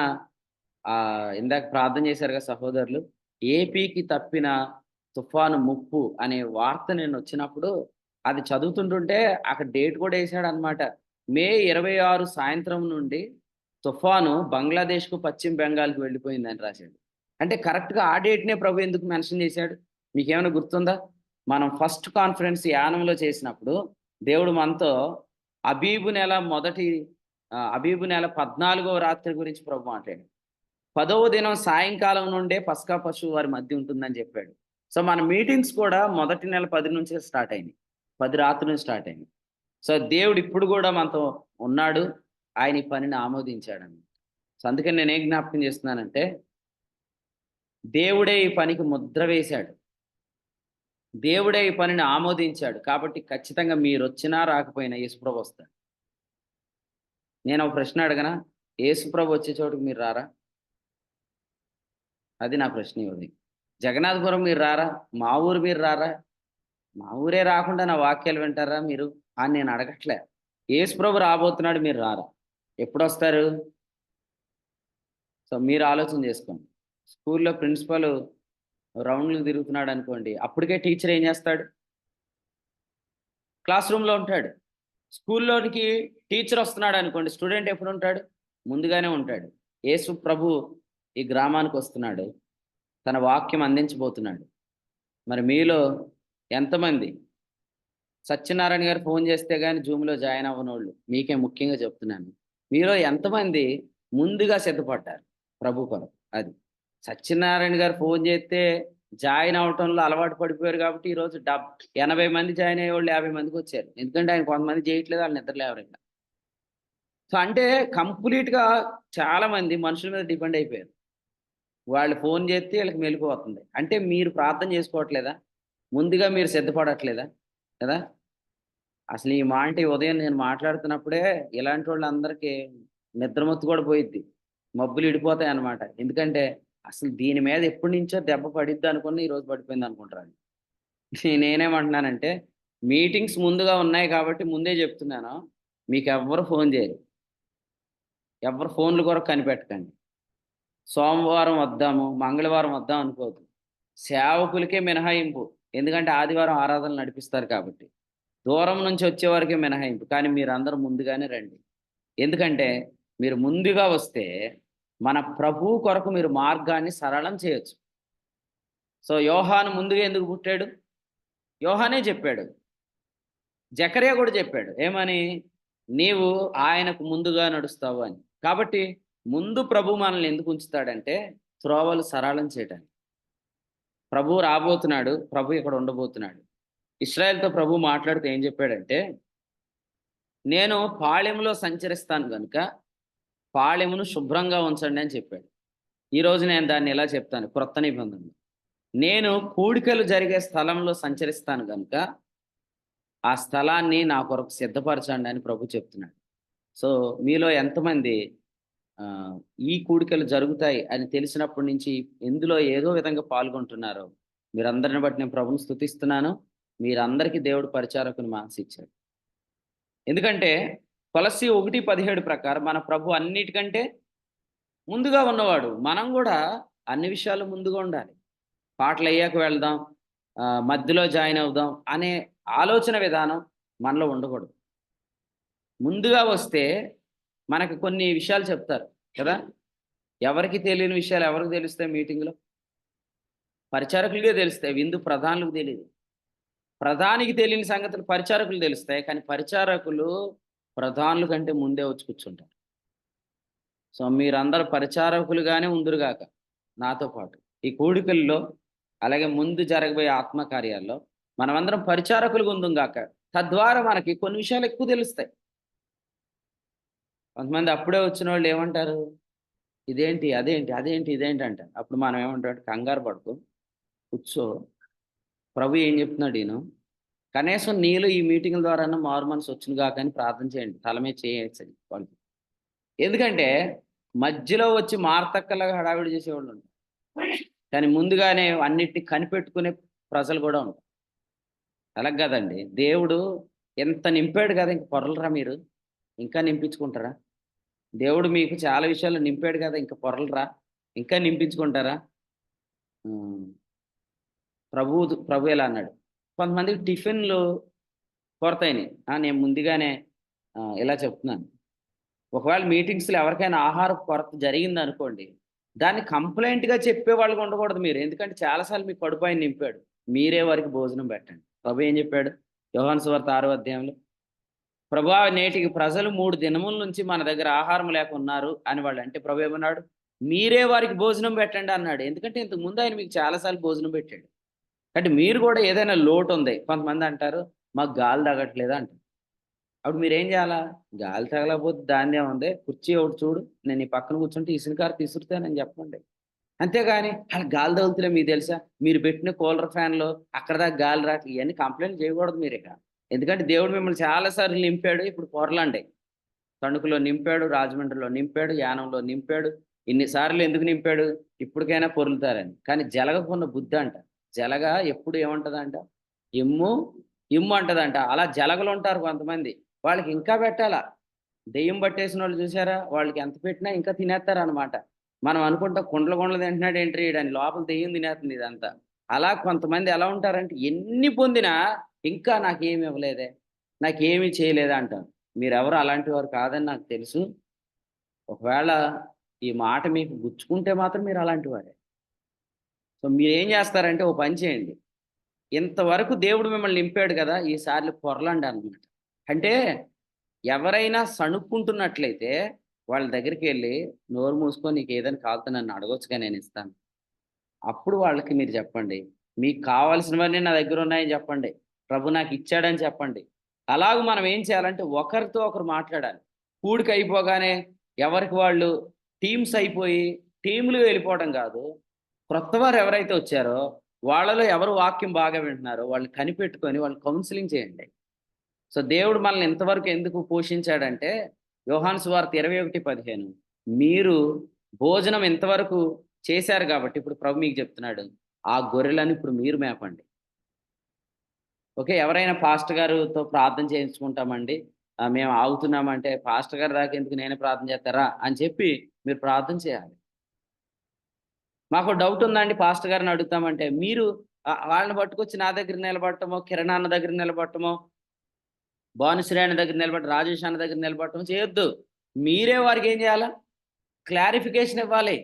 ఇందాక ప్రార్థన చేశారుగా సహోదరులు. ఏపీకి తప్పిన తుఫాను ముప్పు అనే వార్త నేనొచ్చినప్పుడు, అది చదువుతుంటుంటే అక్కడ డేట్ కూడా యేసాడనమాట. మే 26 సాయంత్రం నుండి తుఫాను బంగ్లాదేశ్‌కు, పశ్చిమ బెంగాల్‌కి వెళ్ళిపోయిందని రాసాడు. అంటే కరెక్ట్‌గా ఆ డేట్‌నే ప్రభు ఎందుకు మెన్షన్ చేశాడు? మీకేమైనా గుర్తుందా? మనం ఫస్ట్ కాన్ఫరెన్స్ యానంలో చేసినప్పుడు, దేవుడు మనతో అబీబు నెల 14వ రాత్రి గురించి ప్రభు మాట్లాడాడు. 10వ దినం సాయంకాలం నుండే పస్కా పశువు వారి మధ్య ఉంటుందని చెప్పాడు. సో, మన మీటింగ్స్ కూడా మొదటి నెల 10 నుంచే స్టార్ట్ అయినాయి. 10 రాత్రి నుంచి స్టార్ట్ అయినాయి. సో, దేవుడు ఇప్పుడు గూడా మనతో ఉన్నాడు. ఆయన ఈ పనిని ఆమోదించాడని. సో, అందుకని నేనేం జ్ఞాపకం చేస్తున్నానంటే, దేవుడే ఈ పనికి ముద్ర వేశాడు. దేవుడే ఈ పనిని ఆమోదించాడు. కాబట్టి ఖచ్చితంగా మీరొచ్చినా రాకపోయినా యేసుప్రభు వస్తాడు. నేనొక ప్రశ్న అడగనా? యేసుప్రభు వచ్చే చోటుకి మీరు రారా? అది నా ప్రశ్న ఈ ఉదయం. జగన్నాథపురం మీరు రారా? మా ఊరు మీరు రారా? మా ఊరే రాకుండా నా వాక్యాలు వింటారా మీరు? అని నేను అడగట్లే. యేసుప్రభు రాబోతున్నాడు మీరు రారా? ఎప్పుడొస్తారు? సో, మీరు ఆలోచన చేసుకోండి. స్కూల్‌లో ప్రిన్సిపల్ రౌండ్‌లు తిరుగుతున్నాడనుకోండి. అప్పటికే టీచర్ ఏం చేస్తాడు? క్లాస్ రూమ్‌లో ఉంటాడు. స్కూల్లోనికి టీచర్ వస్తున్నాడనుకోండి. స్టూడెంట్ ఎప్పుడుంటాడు? ముందుగానే ఉంటాడు. యేసు ప్రభు ఈ గ్రామానికొస్తున్నాడు. తన వాక్యం అందించబోతున్నాడు. మరి మీలో ఎంతమంది సత్యనారాయణ గారు ఫోను చేస్తే గాని జూమ్‌లో జాయిన్ అవ్వనోళ్ళు, మీకే ముఖ్యంగా చెప్తున్నాను. మీలో ఎంతమంది ముందుగా సిద్ధపడ్డారు ప్రభు కొరకు? అది. సత్యనారాయణ గారు ఫోను చేస్తే జాయిన్ అవ్వటంలో అలవాటు పడిపోయారు కాబట్టి ఈరోజు 80 మంది జాయిన్ అయ్యేవాళ్ళు 50 మందికొచ్చారు. ఎందుకంటే ఆయన కొంతమంది చేయట్లేదు, ఆళ్ళు నిద్ర లేవరింక. సో, అంటే కంప్లీట్‌గా చాలా మంది మనుషుల మీద డిపెండ్ అయిపోయారు. వాళ్ళు ఫోను చేస్తే ఈళ్ళకి మెలుకువ వస్తుంది. అంటే మీరు ప్రార్థన చేసుకోవట్లేదా? ముందుగా మీరు సిద్ధపడట్లేదా? కదా! అసలు ఈ మాట ఈ ఉదయం నేను మాట్లాడుతున్నప్పుడే ఇలాంటోళ్ళందరికీ నిద్రమత్తు కూడా పోయిద్ది. మబ్బులు ఇడిపోతాయన్నమాట. ఎందుకంటే అసలు దీని మీద ఎప్పటినుంచో దెబ్బ పడిద్దనుకుని ఈరోజు పడిపోయిందనుకుంటారు. నేనేమంటున్నానంటే మీటింగ్స్ ముందుగా ఉన్నాయి కాబట్టి ముందే చెప్తున్నాను. మీకెవ్వరు ఫోను చేయరు. ఎవ్వరు ఫోన్‌ల కొరకు కనిపెట్టకండి. సోమవారం వద్దాము, మంగళవారం వద్దాం అనుకోవద్దు. సేవకులకే మినహాయింపు. ఎందుకంటే ఆదివారం ఆరాధనలు నడిపిస్తారు కాబట్టి. దూరం నుంచి వచ్చేవారికే మినహాయింపు. కానీ మీరందరూ ముందుగానే రండి. ఎందుకంటే మీరు ముందుగా వస్తే మన ప్రభువు కొరకు మీరు మార్గాన్ని సరళం చేయొచ్చు. సో, యోహాను ముందుగా ఎందుకు పుట్టాడు? యోహానే చెప్పాడు. జకర్యా కూడా చెప్పాడు. ఏమని? నీవు ఆయనకు ముందుగా నడుస్తావు అని. కాబట్టి ముందు ప్రభు మనల్ని ఎందుకు ఉంచుతాడంటే త్రోవలు సరళం చేయటానికి. ప్రభువు రాబోతున్నాడు. ప్రభు ఇక్కడ ఉండబోతున్నాడు. ఇశ్రాయేలుతో ప్రభు మాట్లాడుతూ ఏం చెప్పాడంటే, నేను పాళెంలో సంచరిస్తాను గనుక, పాళెమును శుభ్రంగా ఉంచండి అని చెప్పాడు. ఈరోజు నేను దాన్ని ఇలా చెప్తాను క్రొత్త నిబంధనలో. నేను కూడికలు జరిగే స్థలంలో సంచరిస్తాను గనుక, ఆ స్థలాన్ని నా కొరకు సిద్ధపరచండి అని ప్రభు చెప్తున్నాడు. సో, మీలో ఎంతమంది ఆహ్, ఈ కూడికలు జరుగుతాయి అని తెలిసినప్పటి నుంచి ఇందులో ఏదో విధంగా పాల్గొంటున్నారో, మీరందరిని బట్టి నేను ప్రభువుని స్తుతిస్తున్నాను. మీరందరికీ దేవుడు పరిచారకుని మనసిచ్చాడు. ఎందుకంటే కొలస్సీ 1:17 ప్రకారం మన ప్రభు అన్నిటికంటే ముందుగా ఉన్నవాడు. మనం గూడా అన్ని విషయాల్లో ముందుగా ఉండాలి. పాటలయ్యాక వెళ్దాం. మధ్యలో జాయిన్ అవుదాం అనే ఆలోచన విధానం మనలో ఉండకూడదు. ముందుగా వస్తే మనకు కొన్ని విషయాలు చెప్తారు కదా! ఎవరికీ తెలియని విషయాలు ఎవరికి తెలుస్తాయి మీటింగ్‌లో? పరిచారకులకే తెలుస్తాయి. విందు ప్రధానులకు తెలీదు. ప్రధానికి తెలియని సంగతులు పరిచారకులు తెలుస్తాయి. కానీ పరిచారకులు ప్రధానుల కంటే ముందే వచ్చి కూర్చుంటారు. సో, మీరందరూ పరిచారకులుగానే ఉందురుగాక నాతో పాటు. ఈ కూడికల్లో అలాగే ముందు జరగబోయే ఆత్మకార్యాల్లో మనమందరం పరిచారకులుగా ఉందుంగాక. తద్వారా మనకి కొన్ని విషయాలు ఎక్కువ తెలుస్తాయి. కొంతమంది అప్పుడే వచ్చినోళ్ళు ఏమంటారు? ఇదేంటి? అదేంటి? అదేంటి? ఇదేంటి? అంటారు. అప్పుడు మనం ఏమంటాం? కంగారు పడకు. కూర్చో. ప్రభు ఏం చెప్తున్నాడు ఈను. కనీసం నీలో ఈ మీటింగుల ద్వారాన్నా మారు మనసు వచ్చును గాక అని ప్రార్థన చేయండి. తల మీద చేయేసండి వాళ్ళకి. ఎందుకంటే మధ్యలో వచ్చి మార్తక్కలాగా హడావిడి చేసేవాళ్ళుంటారు. కానీ ముందుగానే అన్నిటిని కనిపెట్టుకునే ప్రజలు గూడా ఉంటారు. అలాగ గాదండి. దేవుడు ఎంత నింపాడు గదా! ఇంక పొరలరా మీరు? ఇంకా నింపించుకుంటారా? దేవుడు మీకు చాలా విషయాల్లో నింపాడు గదా! ఇంక పొరలరా? ఇంకా నింపించుకుంటారా? హ్మ్. ప్రభు ఇలా అన్నాడు. కొంతమందికి టిఫిన్‌లు కొరతయినాయి. నేను ముందుగానే ఇలా చెప్తున్నాను. ఒకవేళ మీటింగ్స్‌లో ఎవరికైనా ఆహారపు కొరత జరిగిందనుకోండి, దాన్ని కంప్లెయింట్‌గా చెప్పేవాళ్ళుగా ఉండకూడదు మీరు. ఎందుకంటే చాలా సార్లు మీ కడుపు ఆయన నింపాడు. మీరే వారికి భోజనం పెట్టండి. ప్రభు ఏం చెప్పాడు? యోహాను సువార్త 6వ అధ్యాయంలో, ప్రభువా నేటికి ప్రజలు 3 దినముల నుంచి మన దగ్గర ఆహారం లేక ఉన్నారు అనేవాళ్ళు. అంటే ప్రభు ఏమన్నాడు? మీరే వారికి భోజనం పెట్టండి అన్నాడు. ఎందుకంటే ఇంతకు ముందు ఆయన మీకు చాలా సార్లు భోజనం పెట్టాడు. అంటే మీరు కూడా ఏదైనా లోటుంది. కొంతమంది అంటారు, మాకు గాలి తగట్లేదు అంటారు. అప్పుడు మీరేం జేయాలా? గాలి తగలకపోతే దానిదేముంది, కుర్చీ ఒకటి చూడు, నేను నీ పక్కన కూర్చుంటే ఇసునకర్రతో ఇసురుతానని చెప్పండి. అంతేగాని ఆళ్ళకి గాలి తగులుతలే మీకు తెలుసా? మీరు పెట్టిన కూలర్ ఫ్యాన్‌లో అక్కడిదాకా గాలి రాట్లే ఇయన్నీ కంప్లెయింట్ చేయకూడదు మీరిక. ఎందుకంటే దేవుడు మిమ్మల్ని చాలా సార్లు నింపాడు. ఇప్పుడు పొరలండి. తణుకులో నింపాడు, రాజమండ్రిలో నింపాడు, యానంలో నింపాడు. ఇన్ని సార్లు ఎందుకు నింపాడు? ఇప్పటికైనా పొర్లుతారని. కానీ జలగకున్న బుద్ధంట. జలగ ఎప్పుడు ఏమంటదంట? ఇమ్ము, ఇమ్ము అంటదంట. అలా జలగలుంటారు కొంతమంది. వాళ్ళకి ఇంకా పెట్టాలా. దెయ్యం పట్టేసినోళ్ళు చూసారా? వాళ్ళకి ఎంత పెట్టినా ఇంకా తినేత్తారనమాట. మనం అనుకుంటాం కుండలు కుండలు తింటున్నాడేంట్రా ఈడని. లోపల దెయ్యం తినేస్తుంది ఇదంతా. అలా కొంతమంది ఎలా ఉంటారంటే ఎన్ని పొందినా ఇంకా నాకేమి ఇవ్వలేదే, నాకేమీ చేయలేదే అంటారు. మీరెవరు అలాంటి వారు కాదని నాకు తెలుసు. ఒకవేళ ఈ మాట మీకు గుచ్చుకుంటే మాత్రం మీరు అలాంటి వారే. సో, మీరేం జేస్తారంటే ఓ పని చేయండి. ఇంతవరకు దేవుడు మిమ్మల్ని నింపాడు గదా! ఈసార్లు పొరలండి అన్నమాట. అంటే ఎవరైనా సణుక్కుంటున్నట్లయితే వాళ్ళ దగ్గరికెళ్ళి నోరు మూసుకొని నీకేదైనా కావాలితే నన్ను అడగొచ్చుగా నేనిస్తాను. అప్పుడు వాళ్ళకి మీరు చెప్పండి. మీకు కావాల్సినవన్నీ నా దగ్గరున్నాయని చెప్పండి. ప్రభు నాకిచ్చాడని చెప్పండి. అలాగ మనం ఏం చేయాలంటే ఒకరితో ఒకరు మాట్లాడాలి. కూడికయిపోగానే ఎవరికి వాళ్ళు టీమ్స్ అయిపోయి టీమ్‌లుగా వెళ్ళిపోవడం గాదు. క్రొత్తవారు ఎవరైతే వచ్చారో వాళ్ళలో ఎవరు వాక్యం బాగా వింటున్నారో వాళ్ళని కనిపెట్టుకొని వాళ్ళని కౌన్సెలింగ్ చేయండి. సో, దేవుడు మనల్ని ఇంతవరకు ఎందుకు పోషించాడంటే యోహాను సువార్త 21:15 మీరు భోజనం ఇంతవరకు చేశారు గాబట్టి ఇప్పుడు ప్రభు మీకు చెప్తున్నాడు. ఆ గొర్రెలను ఇప్పుడు మీరు మేపండి. ఓకే. ఎవరైనా పాస్టర్ గారితో ప్రార్థన చేయించుకుంటామండి. మేము ఆగుతున్నామంటే, పాస్టర్ గారి దాకా ఎందుకు నేనే ప్రార్థన చేత్తారా? అని చెప్పి మీరు ప్రార్థన చేయాలి. మాకో డౌట్ ఉందండి పాస్టర్ గారిని అడుగుతామంటే, మీరు వాళ్ళని పట్టుకొచ్చి నా దగ్గర నిలబడటమో, కిరణ్ అన్న దగ్గర నిలబడటమో, భానుశ్రీ అన్న దగ్గర నిలబడి, రాజేష్ అన్న దగ్గర నిలబడటమో చేయొద్దు. మీరే వారికేం జేయాలా? క్లారిఫికేషన్ ఇవ్వాలి.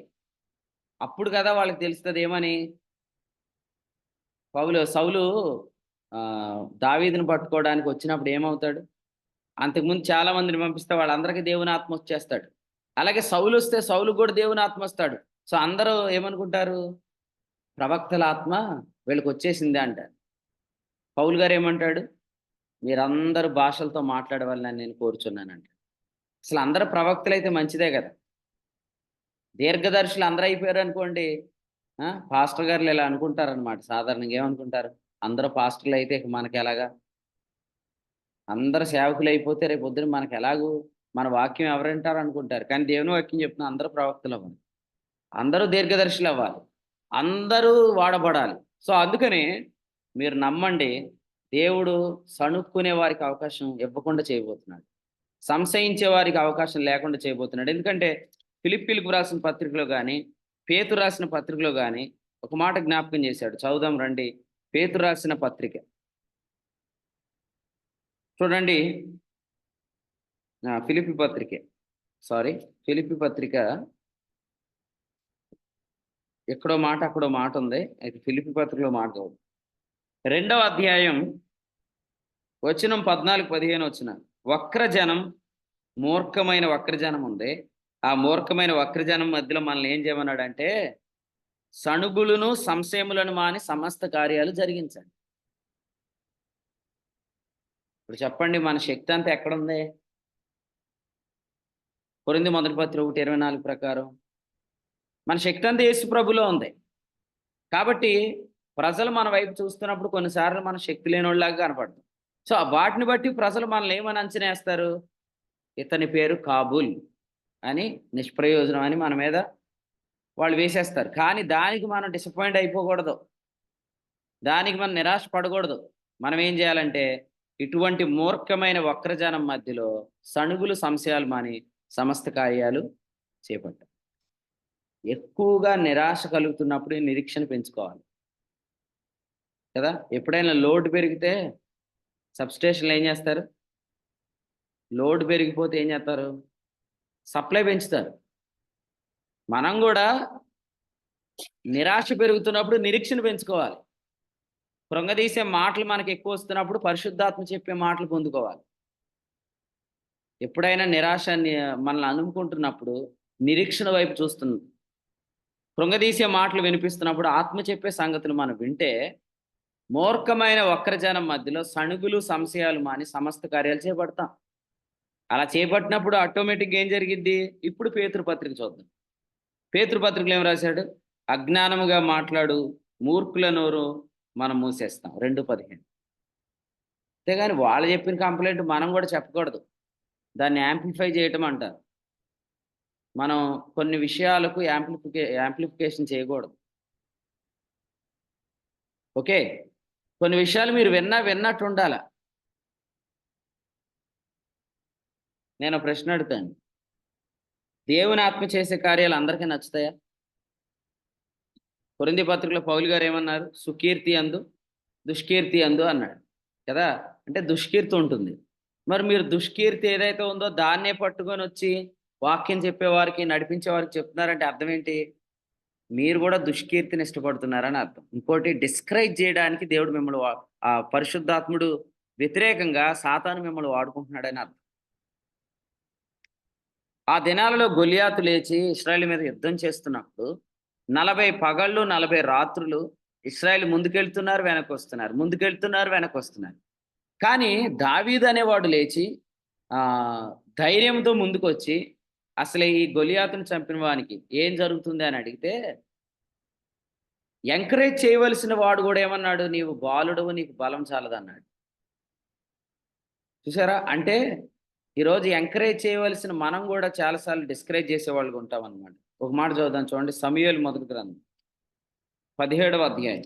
అప్పుడు కదా వాళ్ళకి తెలుస్తది ఏమని? సౌలు దావీదుని పట్టుకోవడానికి వచ్చినప్పుడు ఏమవుతాడు? అంతకుముందు చాలా మందిని పంపిస్తే వాళ్ళందరికీ దేవుని ఆత్మ వచ్చేస్తాడు. అలాగే సౌలొస్తే సౌలుకి గూడా దేవుని ఆత్మ వస్తాడు. సో, అందరూ ఏమనుకుంటారు? ప్రవక్తల ఆత్మ వీళ్ళకొచ్చేసింది అంటారు. పౌలు గారేమంటాడు? మీరందరూ భాషలతో మాట్లాడవలనని నేను కోరుచున్నానంటాడు. అసలు అందరూ ప్రవక్తలైతే మంచిదే గదా! దీర్ఘదర్శులు అందరూ అయిపోయారనుకోండి, పాస్టర్ గారులు ఇలా అనుకుంటారనమాట సాధారణంగా. ఏమనుకుంటారు? అందరూ పాస్టర్‌లయితే ఇక మనకెలాగా? అందరూ సేవకులయిపోతే రేపొద్దున మనకెలాగు మన వాక్యం ఎవరింటారనుకుంటారు. కానీ దేవుని వాక్యం చెప్తుంది అందరూ ప్రవక్తలవ్వాలి. అందరూ దీర్ఘదర్శులవ్వాలి. అందరూ వాడబడాలి. సో, అందుకని మీరు నమ్మండి. దేవుడు సణుక్కునే వారికి అవకాశం ఇవ్వకుండా చేయబోతున్నాడు. సంశయించే వారికి అవకాశం లేకుండా చేయబోతున్నాడు. ఎందుకంటే ఫిలిప్పీలకు రాసిన పత్రికలో గాని, పేతురు రాసిన పత్రికలో గాని ఒక మాట జ్ఞాపకం చేశాడు. చదువుదాం రండి. పేతురు రాసిన పత్రిక చూడండి. ఫిలిప్పీ పత్రిక, ఫిలిప్పీ పత్రిక ఎక్కడో మాట అక్కడో మాట ఉంది. అయితే ఫిలిప్పీ పత్రికలో మాట కాదు. 2వ అధ్యాయం వచనం 14, 15 వచ్చిన వక్రజనం, మూర్ఖమైన వక్రజనం ఉంది. ఆ మూర్ఖమైన వక్రజనం మధ్యలో మనల్ని ఏం చేయమన్నాడంటే, సణుగులను సంశయములను మాని సమస్త కార్యాలు జరిగించండి. ఇప్పుడు చెప్పండి, మన శక్తి అంతా ఎక్కడుంది? కొరింథీ మొదటి పత్రిక 1:24 ప్రకారం మన శక్తి అంతా యేసు ప్రభులో ఉంది. కాబట్టి ప్రజలు మన వైపు చూస్తున్నప్పుడు కొన్నిసార్లు మన శక్తి లేనోళ్ళలాగా కనపడతాం. సో వాటిని బట్టి ప్రజలు మనల్ని ఏమని అంచనా వేస్తారు? ఇతని పేరు కాబూల్ అని, నిష్ప్రయోజనం అని మన మీద వాళ్ళు వేసేస్తారు. కానీ దానికి మనం డిసప్పాయింట్ అయిపోకూడదు, దానికి మనం నిరాశ పడకూడదు. మనం ఏం చేయాలంటే, ఇటువంటి మూర్ఖమైన వక్రజనం మధ్యలో సణుగులు సంశయాలు మాని సమస్త కార్యాలు చేపట్టాలి. ఎక్కువగా నిరాశ కలుగుతున్నప్పుడు నిరీక్షణ పెంచుకోవాలి కదా. ఎప్పుడైనా లోడ్ పెరిగితే సబ్స్టేషన్లు ఏం చేస్తారు? లోడ్ పెరిగిపోతే ఏం చేస్తారు? సప్లై పెంచుతారు. మనం కూడా నిరాశ పెరుగుతున్నప్పుడు నిరీక్షణ పెంచుకోవాలి. కృంగదీసే మాటలు మనకి ఎక్కువ వస్తున్నప్పుడు పరిశుద్ధాత్మ చెప్పే మాటలు పొందుకోవాలి. ఎప్పుడైనా నిరాశ మనల్ని అనుకుంటున్నప్పుడు నిరీక్షణ వైపు చూస్తుంది. కృంగదీసే మాటలు వినిపిస్తున్నప్పుడు ఆత్మ చెప్పే సంగతులు మనం వింటే, మూర్ఖమైన వక్రజనం మధ్యలో సణుగులు సంశయాలు మాని సమస్త కార్యాలు చేపడతాం. అలా చేపట్టినప్పుడు ఆటోమేటిక్గా ఏం జరిగిద్ది? ఇప్పుడు పేతురు పత్రిక చూద్దాం. పేతురు పత్రికలో ఏం రాశాడు? అజ్ఞానముగా మాట్లాడు మూర్ఖుల నోరు మనం మూసేస్తాం, 2:15. అంతేగాని వాళ్ళు చెప్పిన కంప్లైంట్ మనం కూడా చెప్పకూడదు, దాన్ని యాంప్లిఫై చేయటం అంటారు. మనం కొన్ని విషయాలకు యాంప్లిఫికేషన్ చేయకూడదు. ఓకే, కొన్ని విషయాలు మీరు విన్నట్టు ఉండాల. నేను ప్రశ్న అడుగుతాను, దేవుని ఆత్మ చేసే కార్యాలు అందరికీ నచ్చుతాయా? కొరింథీ పత్రికలో పౌలు గారు ఏమన్నారు? సుకీర్తి అందు దుష్కీర్తి అందు అన్నాడు కదా. అంటే దుష్కీర్తి ఉంటుంది. మరి మీరు దుష్కీర్తి ఏదైతే ఉందో దాన్నే పట్టుకొని వచ్చి వాక్యం చెప్పేవారికి, నడిపించేవారికి చెప్తున్నారంటే అర్థం ఏంటి? మీరు కూడా దుష్కీర్తిని ఇష్టపడుతున్నారని అర్థం. ఇంకోటి, డిస్కరేజ్ చేయడానికి దేవుడు మిమ్మల్ని ఆ పరిశుద్ధాత్ముడు వ్యతిరేకంగా సాతాను మిమ్మల్ని వాడుకుంటున్నాడని అర్థం. ఆ దినాలలో గొలియాతు లేచి ఇశ్రాయేలు మీద యుద్ధం చేస్తున్నప్పుడు 40 పగళ్ళు 40 రాత్రులు ఇశ్రాయేలు ముందుకెళ్తున్నారు, వెనక్కి వస్తున్నారు. కానీ దావీదు అనేవాడు లేచి ధైర్యంతో ముందుకొచ్చి అసలు ఈ గొలియాతును చంపిన వానికి ఏం జరుగుతుంది అని అడిగితే, ఎంకరేజ్ చేయవలసిన వాడు కూడా ఏమన్నాడు? నీవు బాలుడవు, నీకు బలం చాలదన్నాడు. చూసారా? అంటే ఈరోజు ఎంకరేజ్ చేయవలసిన మనం కూడా చాలాసార్లు డిస్కరేజ్ చేసేవాళ్ళుగా ఉంటాం అన్నమాట. ఒక మాట చదువుదాం చూడండి, సమూయేలు మొదటి గ్రంథం 17వ అధ్యాయం.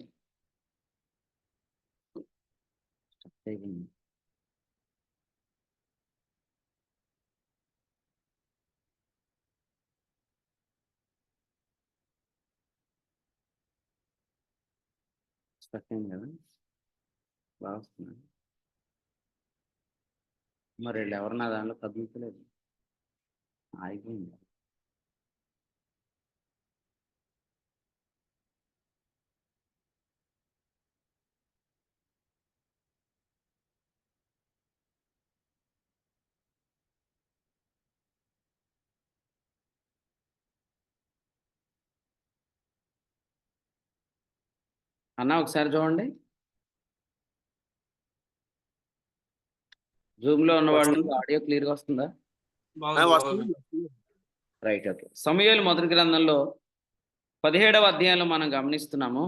కదా బాగా వస్తున్నాను. మరి వీళ్ళు ఎవరు నా దాంట్లో కదులుతలేదు, ఆగిపోయింది. అన్న ఒకసారి చూడండి, జూమ్ లో ఉన్నవాళ్ళు ఆడియో క్లియర్గా వస్తుందా? Right, okay. సమూయేలు మొదటి గ్రంథంలో 17వ అధ్యాయంలో మనం గమనిస్తున్నాము,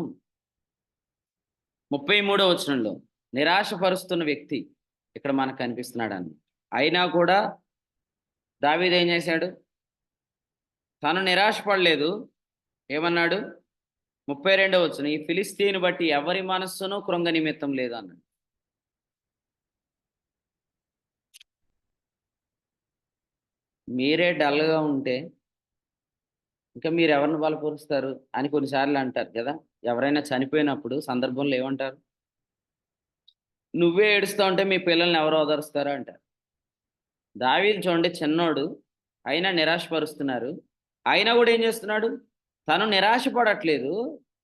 33వ వచనంలో నిరాశపరుస్తున్న వ్యక్తి ఇక్కడ మనకు కనిపిస్తున్నాడని. అయినా కూడా దావీదు ఏం చేశాడు? తను నిరాశపడలేదు. ఏమన్నాడు? 32వ వచనం, ఈ ఫిలిస్తీని బట్టి ఎవరి మనస్సును కృంగ నిమిత్తం లేదు అన్నాడు. మీరే డల్గా ఉంటే ఇంకా మీరు ఎవరిని బలపరుస్తారు అని కొన్నిసార్లు అంటారు కదా. ఎవరైనా చనిపోయినప్పుడు సందర్భంలో ఏమంటారు? నువ్వే ఏడుస్తా ఉంటే మీ పిల్లల్ని ఎవరు ఓదారుస్తారు అంటారు. దావీదు చూడండి చిన్నోడు, అయినా నిరాశపరుస్తున్నారు. అయినా గూడా ఏం చేస్తున్నాడు? తను నిరాశ పడట్లేదు.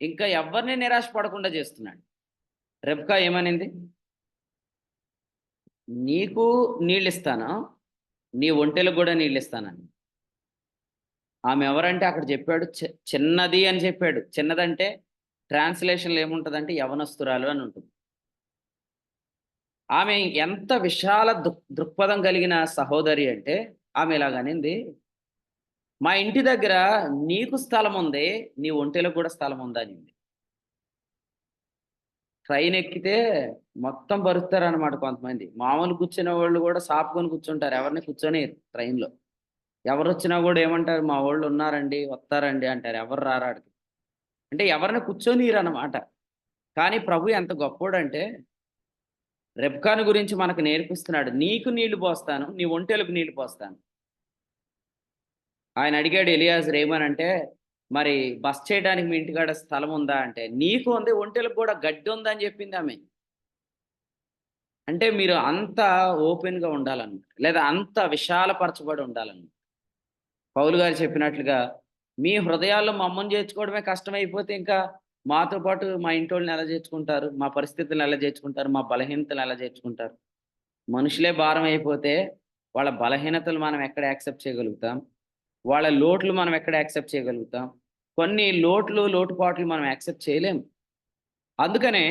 ఇంకా ఎవ్వరిని నిరాశ పడకుండా చేస్తున్నాడు. రెబ్కా ఏమనింది? నీకు నీళ్ళిస్తాను. నీ ఒంటెలకు గూడా నీళ్ళిస్తానని. ఆమె ఎవరంటే అక్కడ చెప్పాడు చిన్నది అని చెప్పాడు. చిన్నదంటే ట్రాన్స్‌లేషన్‌లో ఏముంటదంటే యవనస్తురాలు అని ఉంటుంది. ఆమె ఎంత విశాల దృక్పథం కలిగిన సహోదరి అంటే ఆమె ఇలాగనింది, "మా ఇంటి దగ్గర నీకు స్థలముంది. నీ ఒంటెలకు కూడా స్థలముందా" అనింది. ట్రైన్ ఎక్కితే మొత్తం బరుకుతారనమాట కొంతమంది. మామూలు కూర్చునేవాళ్ళు కూడా సాపుకొని కూర్చుంటారు. ఎవరిని కూర్చోనియరు ట్రైన్‌లో. ఎవరొచ్చినా గూడా ఏమంటారు, "మా వోళ్ళున్నారండి, వత్తారండి" అంటారు. ఎవరు రారు ఆడికి. అంటే ఎవరిని కూర్చోనీయరనమాట. కానీ ప్రభు ఎంత గొప్పోడంటే, రెబ్కాను గురించి మనకు నేర్పిస్తున్నాడు. నీకు నీళ్లు పోస్తాను, నీ ఒంటెలకు నీళ్లు పోస్తాను. ఆయన అడిగాడు ఎలియాజరు ఏమనంటే, "మరి బస చేయడానికి మీ ఇంటికాడ స్థలం ఉందా?" అంటే, "నీకు ఉంది, ఒంటెలకు కూడా గడ్డి ఉందని" చెప్పిందామె. అంటే మీరు అంత ఓపెన్‌గా ఉండాలన్నమాట. లేదా అంత విశాలపరచబడి ఉండాలన్నమాట. పౌలు గారు చెప్పినట్లుగా, మీ హృదయాల్లో మమ్మల్ని చేర్చుకోవడమే కష్టమైపోతే ఇంకా మాతో పాటు మా ఇంటోళ్ళని ఎలా చేర్చుకుంటారు? మా పరిస్థితులను ఎలా చేర్చుకుంటారు? మా బలహీనతలు ఎలా చేర్చుకుంటారు? మనుషులే భారం అయిపోతే వాళ్ళ బలహీనతలు మనం ఎక్కడ యాక్సెప్ట్ చేయగలుగుతాం? వాళ్ళ లోట్లు మనం ఎక్కడ యాక్సెప్ట్ చేయగలుగుతాం? కొన్ని లోట్లు, లోటుపాట్లు మనం యాక్సెప్ట్ చేయలేం. అందుకనే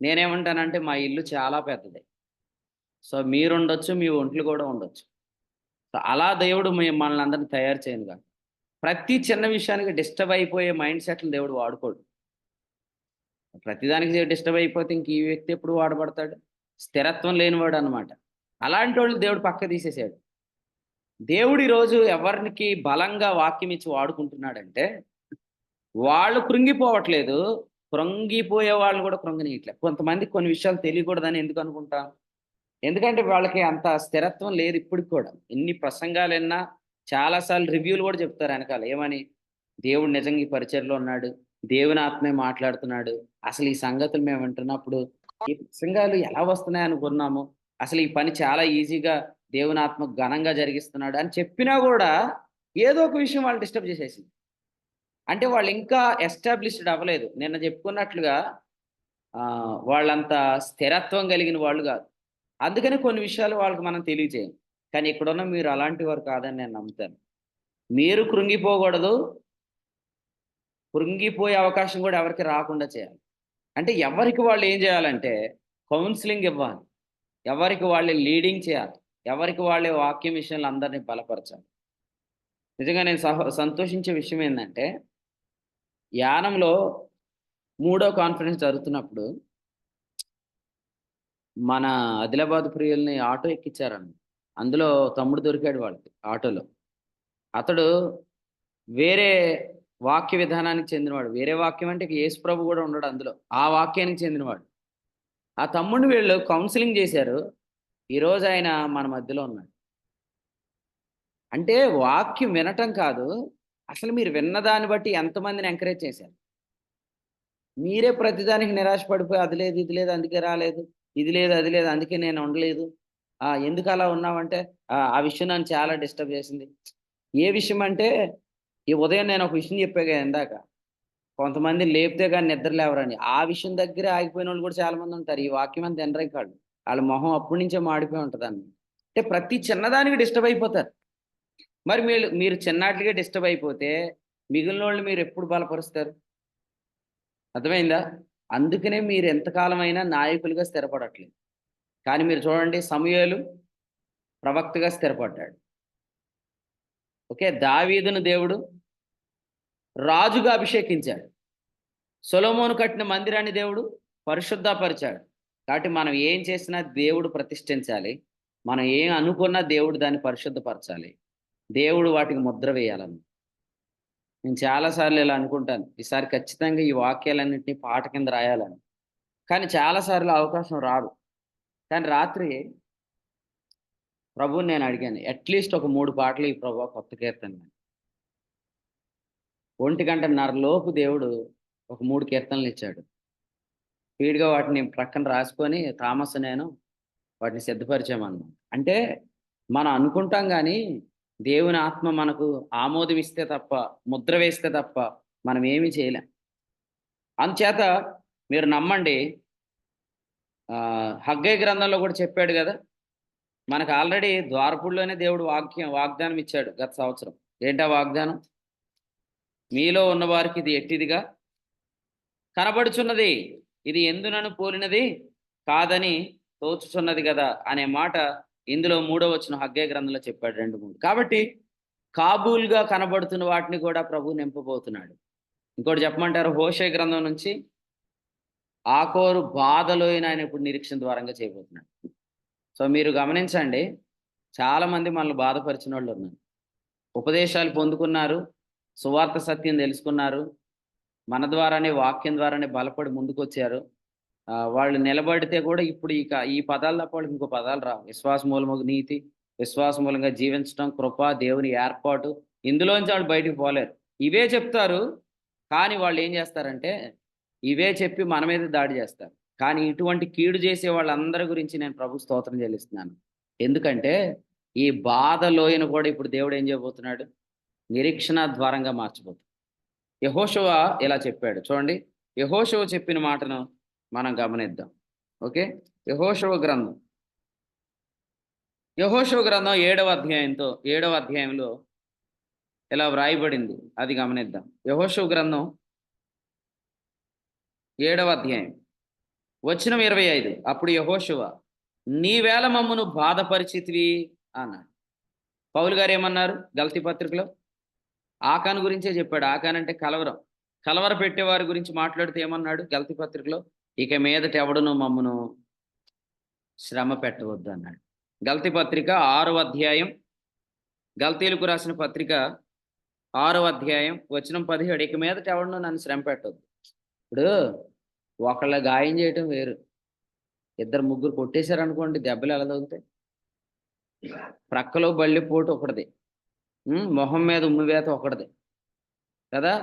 నేనేమంటానంటే మా ఇల్లు చాలా పెద్దది. సో మీరుండొచ్చు, మీ ఒంట్లు కూడా ఉండొచ్చు. సో అలా దేవుడు మనల్నందరిని తయారు చేయనుగాక. ప్రతి చిన్న విషయానికి డిస్టర్బ్ అయిపోయే మైండ్ సెట్‌లు దేవుడు వాడుకోడు. ప్రతిదానికి డిస్టర్బ్ అయిపోతే ఇంక ఈ వ్యక్తి ఎప్పుడు వాడబడతాడు? స్థిరత్వం లేనివాడనమాట. అలాంటోళ్ళని దేవుడు పక్కకు తీసేసాడు. దేవుడు ఈరోజు ఎవరికి బలంగా వాక్యం ఇచ్చి వాడుకుంటున్నాడంటే, వాళ్ళు కృంగిపోవట్లేదు. కృంగిపోయే వాళ్ళని కూడా కృంగనీయట్లే. కొంతమందికి కొన్ని విషయాలు తెలియకూడదని ఎందుకు అనుకుంటాం? ఎందుకంటే వాళ్ళకి అంత స్థిరత్వం లేదు ఇప్పటికి కూడా. ఎన్ని ప్రసంగాలిన్నా చాలా సార్లు రివ్యూలు గూడా చెప్తారు ఎనకాల. ఏమని? దేవుడు నిజంగా ఈ పరిచర్యలో ఉన్నాడు. దేవుని ఆత్మే మాట్లాడుతున్నాడు. అసలు ఈ సంగతులు మేము వింటున్నప్పుడు ఈ ప్రసంగాలు ఎలా వస్తున్నాయి అనుకున్నాము. అసలు ఈ పని చాలా ఈజీగా దేవుని ఆత్మ ఘనంగా జరిగిస్తున్నాడు అని చెప్పినా గూడా ఏదో ఒక విషయం వాళ్ళు డిస్టర్బ్ చేసేసింది. అంటే వాళ్ళు ఇంకా ఎస్టాబ్లిష్డ్ అవ్వలేదు. నిన్న చెప్పుకున్నట్లుగా వాళ్ళంత స్థిరత్వం కలిగిన వాళ్ళు గాదు. అందుకని కొన్ని విషయాలు వాళ్ళకి మనం తెలియజేయం. కానీ ఇక్కడున్న మీరు అలాంటి వారు కాదని నేను నమ్ముతాను. మీరు కృంగిపోకూడదు. కృంగిపోయే అవకాశం గూడా ఎవరికీ రాకుండా చేయాలి. అంటే ఎవరికి వాళ్ళు ఏం జేయాలంటే కౌన్సెలింగ్ ఇవ్వాలి. ఎవరికి వాళ్ళే లీడింగ్ చేయాలి. ఎవరికి వాళ్ళే వాక్యం విషయంలో అందరిని బలపరచాలి. నిజంగా నేను సంతోషించే విషయం ఏందంటే, యానంలో మూడో కాన్ఫరెన్స్ జరుగుతున్నప్పుడు మన ఆదిలాబాద్ ప్రియుల్ని ఆటో ఎక్కిచ్చారండి. అందులో తమ్ముడు దొరికాడు వాళ్ళకి ఆటోలో. అతడు వేరే వాక్య విధానానికి చెందినవాడు. వేరే వాక్యం అంటే ఇక యేసు ప్రభు గూడా ఉండడు అందులో. ఆ వాక్యానికి చెందినవాడు. ఆ తమ్ముడిని వీళ్ళు కౌన్సెలింగ్ జేశారు. ఈరోజు ఆయన మన మధ్యలో ఉన్నాడు. అంటే వాక్యం వినటం కాదు. అసలు మీరు విన్న దాన్ని బట్టి ఎంతమందిని ఎంకరేజ్ చేశారు. మీరే ప్రతిదానికి నిరాశ పడిపోయి అది లేదు, ఇది లేదు అందుకే రాలేదు. ఇది లేదు, అది లేదు అందుకే నేను ఉండలేదు. ఎందుకలా ఉన్నావంటే, ఆ విషయం నన్ను చాలా డిస్టర్బ్ చేసింది. ఏ విషయం అంటే, ఈ ఉదయం నేను ఒక విషయం చెప్పాగా ఇందాక. కొంతమందిని లేపితే గాని నిద్ర లేవరని. ఆ విషయం దగ్గరే ఆగిపోయినోళ్ళు కూడా చాలా మందుంటారు. ఈ వాక్యం అంత వినరింకాళ్ళు. ఆళ్ళ మొహం అప్పటి నుంచే మాడిపోయి ఉంటదండి. అంటే ప్రతి చిన్నదానికి డిస్టర్బ్ అయిపోతారు. మరి మీరు చిన్నాటిలికే డిస్టర్బ్ అయిపోతే, మిగిలినోళ్ళని మీరెప్పుడు బలపరుస్తారు? అర్థమైందా? అందుకనే మీరు ఎంత కాలమైనా నాయకులుగా స్థిరపడట్లేదు. కానీ మీరు చూడండి సమూయేలు ప్రవక్తగా స్థిరపడ్డాడు. ఓకే. దావీదును దేవుడు రాజుగా అభిషేకించాడు. సొలొమోను కట్టిన మందిరాన్ని దేవుడు పరిశుద్ధపరిచాడు. కాబట్టి మనం ఏం చేసినా దేవుడు ప్రతిష్ఠించాలి. మనం ఏం అనుకున్నా దేవుడు దాన్ని పరిశుద్ధపరచాలి. దేవుడు వాటికి ముద్ర వేయాలన్న. నేను చాలా సార్లు ఇలా అనుకుంటాను. ఈసారి ఖచ్చితంగా ఈ వాక్యాలన్నిటిని పాట కింద రాయాలని. కానీ చాలా సార్లు అవకాశం రాదు. కానీ రాత్రి ప్రభువుని నేను అడిగాను. అట్‌లీస్ట్ ఒక 3 పాటలు ఇయ్యి ప్రభువా కొత్త కీర్తనలని. 1:30 లోపు దేవుడు ఒక 3 కీర్తనలిచ్చాడు. స్పీడ్‌గా వాటిని ప్రక్కన రాసుకొని థామస్ నేను వాటిని సిద్ధపరిచామన్నమాట. అంటే మనం అనుకుంటాం గానీ, దేవుని ఆత్మ మనకు ఆమోదం ఇస్తే తప్ప, ముద్ర వేస్తే తప్ప మనం ఏమి చేయలేం. అందుచేత మీరు నమ్మండి, హగ్గయి గ్రంథంలో కూడా చెప్పాడు గదా! మనకు ఆల్రెడీ ద్వారపుడులోనే దేవుడు వాగ్దానం ఇచ్చాడు గత సంవత్సరం. ఏంటా వాగ్దానం? మీలో ఉన్నవారికి ఇది ఎట్టిదిగా కనబడుచున్నది. ఇది ఎందునను పోలినది కాదని తోచుచున్నది గదా! అనే మాట ఇందులో మూడో వచనం హగ్గయి గ్రంథంలో చెప్పాడు 2, 3. కాబట్టి కాబూల్‌గా కనబడుతున్న వాటిని కూడా ప్రభువు నింపబోతున్నాడు. ఇంకోటి చెప్పమంటారా? హోషేయ గ్రంథం నుంచి ఆకోరు బాధలోయన ఆయన ఇప్పుడు నిరీక్షణ ద్వారంగా చేయబోతున్నాడు. సో, మీరు గమనించండి, చాలామంది మనల్ని బాధపరిచినోళ్ళున్నారు. ఉపదేశాలు పొందుకున్నారు, సువార్త సత్యం తెలుసుకున్నారు, మన ద్వారానే వాక్యం ద్వారానే బలపడి ముందుకొచ్చారు. వాళ్ళు నిలబడితే కూడా ఇప్పుడు ఈ పదాలు తప్ప వాళ్ళకి ఇంకో పదాలు రావు. విశ్వాస మూలముగా నీతి, విశ్వాస మూలంగా జీవించటం, కృప, దేవుని ఏర్పాటు, ఇందులోంచి వాళ్ళు బయటికి పోలేరు. ఇవే చెప్తారు, కానీ వాళ్ళు ఏం చేస్తారంటే, ఇవే చెప్పి మన మీద దాడి చేస్తారు. కానీ ఇటువంటి కీడు చేసే వాళ్ళందరి గురించి నేను ప్రభుకు స్తోత్రం చెల్లిస్తున్నాను. ఎందుకంటే ఈ బాధ లోయను కూడా ఇప్పుడు దేవుడు ఏం చేయబోతున్నాడు? నిరీక్షణ ద్వారంగా మార్చబోతున్నాడు. యెహోషువ ఇలా చెప్పాడు. చూడండి, యెహోషువ చెప్పిన మాటను మనం గమనిద్దాం. ఓకే. యెహోషువ గ్రంథం. యెహోషువ గ్రంథం 7వ అధ్యాయంలో ఇలా వ్రాయబడింది. అది గమనిద్దాం. యెహోషువ గ్రంథం 7వ అధ్యాయం వచనం 25. అప్పుడు యెహోషువ, నీవేళ మమ్మును బాధపరిచితివి అన్నాడు. పౌలు గారు ఏమన్నారు గలతీ పత్రికలో? ఆకాను గురించే చెప్పాడు. ఆకాన్ అంటే కలవరం. కలవర పెట్టేవారి గురించి మాట్లాడుతూ ఏమన్నాడు గలతీ పత్రికలో? ఇక మీదట ఎవడును మమ్మును శ్రమ పెట్టవద్దు అన్నాడు. గలతీ పత్రిక 6వ అధ్యాయం, గలతీలకు రాసిన పత్రిక 6వ అధ్యాయం వచనం 17. ఇక మీదట ఎవడును నన్ను శ్రమ పెట్టొద్దు. ఇప్పుడు ఒకళ్ళ గాయం చేయటం వేరు, ఇద్దరు ముగ్గురు కొట్టేశారనుకోండి, దెబ్బలు ఎలా తగులుతాయి? ప్రక్కలో బల్లిపోటు ఒకటిది, మొహం మీద ఉమ్మివేత ఒకటిది కదా.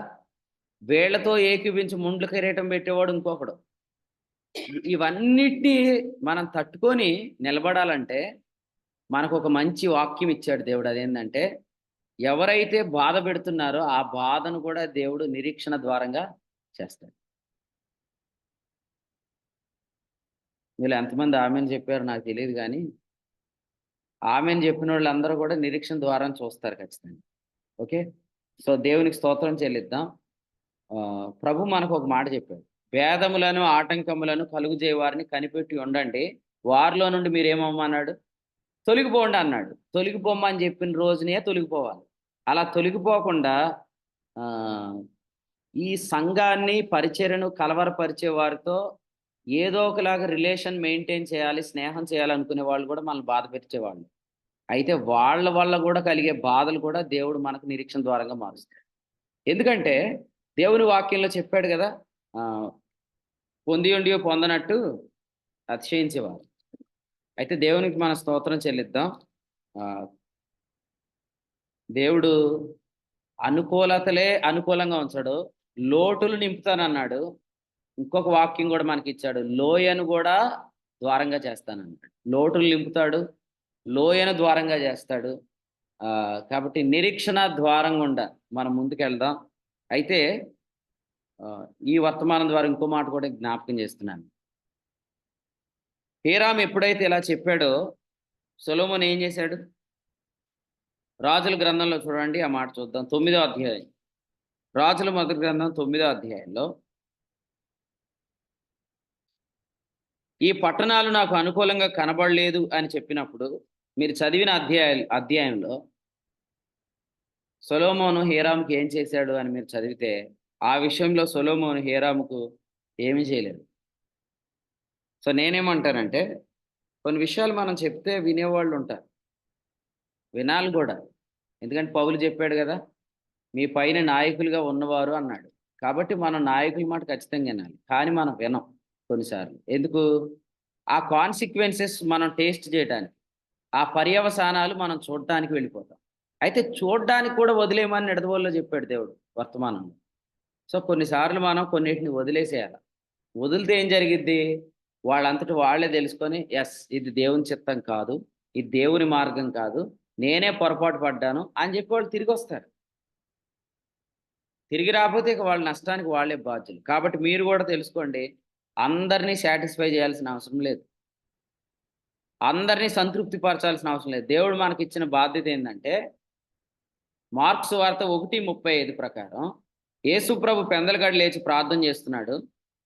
వేళ్లతో ఏకీపించి ముండ్ల కిరీటం పెట్టేవాడు ఇంకొకడు. ఇవన్నిటినీ మనం తట్టుకొని నిలబడాలంటే మనకు ఒక మంచి వాక్యం ఇచ్చాడు దేవుడు. అదేంటంటే, ఎవరైతే బాధ పెడుతున్నారో ఆ బాధను కూడా దేవుడు నిరీక్షణ ద్వారంగా చేస్తాడు. మీరు ఎంతమంది ఆమెను చెప్పారో నాకు తెలియదు కానీ, ఆమెను చెప్పిన వాళ్ళందరూ కూడా నిరీక్షణ ద్వారం చూస్తారు ఖచ్చితంగా. ఓకే. సో, దేవునికి స్తోత్రం చెల్లిద్దాం. ప్రభు మనకు ఒక మాట చెప్పాడు. భేదములను ఆటంకములను కలుగుజేయవారిని కనిపెట్టి ఉండండి, వారిలో నుండి మీరేమమ్మన్నాడు? తొలగిపోండి అన్నాడు. తొలగిపోమ్మని చెప్పిన రోజునే తొలగిపోవాలి. అలా తొలగిపోకుండా ఆ, ఈ సంఘాన్ని పరిచర్యను కలవరపరిచే వారితో ఏదో ఒకలాగా రిలేషన్ మెయింటైన్ చేయాలి, స్నేహం చేయాలనుకునే వాళ్ళు కూడా మనల్ని బాధ పెట్టేవాళ్ళు. అయితే వాళ్ళ వల్ల కూడా కలిగే బాధలు కూడా దేవుడు మనకు నిరీక్షణ ద్వారంగా మారుస్తాడు. ఎందుకంటే దేవుని వాక్యంలో చెప్పాడు కదా, ఆ, పొంది ఉండి పొందనట్టు అతిశయించేవారు. అయితే దేవునికి మన స్తోత్రం చెల్లిద్దాం. ఆ, దేవుడు అనుకూలతలే అనుకూలంగా ఉంచాడు, లోటులు నింపుతానన్నాడు. ఇంకొక వాక్యం కూడా మనకి ఇచ్చాడు, లోయను కూడా ద్వారంగా చేస్తానన్నాడు. లోటులు నింపుతాడు, లోయను ద్వారంగా చేస్తాడు. కాబట్టి నిరీక్షణ ద్వారం గుండా మనం ముందుకెళ్దాం. అయితే ఈ వర్తమానం ద్వారా ఇంకో మాట కూడా జ్ఞాపకం చేస్తున్నాను. హీరాము ఎప్పుడైతే ఇలా చెప్పాడో, సొలొమోను ఏం చేశాడు? రాజుల గ్రంథంలో చూడండి, ఆ మాట చూద్దాం. 9వ అధ్యాయం, రాజుల మొదటి గ్రంథం 9వ అధ్యాయంలో, ఈ పట్టణాలు నాకు అనుకూలంగా కనబడలేదు అని చెప్పినప్పుడు, మీరు చదివిన అధ్యాయంలో సొలొమోను హీరాముకి ఏం చేశాడు అని మీరు చదివితే, ఆ విషయంలో సొలొమోను హీరాముకు ఏమీ చేయలేదు. సో, నేనేమంటానంటే, కొన్ని విషయాలు మనం చెప్తే వినేవాళ్ళు ఉంటారు, వినాలి కూడా. ఎందుకంటే పౌలు చెప్పాడు కదా, మీ పైన నాయకులుగా ఉన్నవారు అన్నాడు. కాబట్టి మనం నాయకుల మాట ఖచ్చితంగా వినాలి. కానీ మనం వినం కొన్నిసార్లు. ఎందుకు? ఆ కాన్సిక్వెన్సెస్ మనం టేస్ట్ చేయడానికి, ఆ పర్యవసానాలు మనం చూడటానికి వెళ్ళిపోతాం. అయితే చూడడానికి కూడా వదిలేయమని నిడదవోలులో చెప్పాడు దేవుడు వర్తమానంలో. సో, కొన్నిసార్లు మనం కొన్నిటిని వదిలేసేయాలి. వదిలితే ఏం జరిగిద్ది? వాళ్ళంతట వాళ్ళే తెలుసుకొని, యెస్, ఇది దేవుని చిత్తం కాదు. ఇది దేవుని మార్గం కాదు. నేనే పొరపాటు పడ్డాను అని చెప్పి వాళ్ళు తిరిగొస్తారు. తిరిగి రాపోతే ఇక వాళ్ళ నష్టానికి వాళ్ళే బాధ్యులు. కాబట్టి మీరు గూడా తెలుసుకోండి. అందరిని సాటిస్ఫై చేయాల్సిన అవసరం లేదు. అందరిని సంతృప్తి పరచాల్సిన అవసరం లేదు. దేవుడు మనకిచ్చిన బాధ్యత ఏందంటే, మార్కు సువార్త 1:35 ప్రకారం యేసుప్రభు పెందలగడ లేచి ప్రార్థన చేస్తున్నాడు.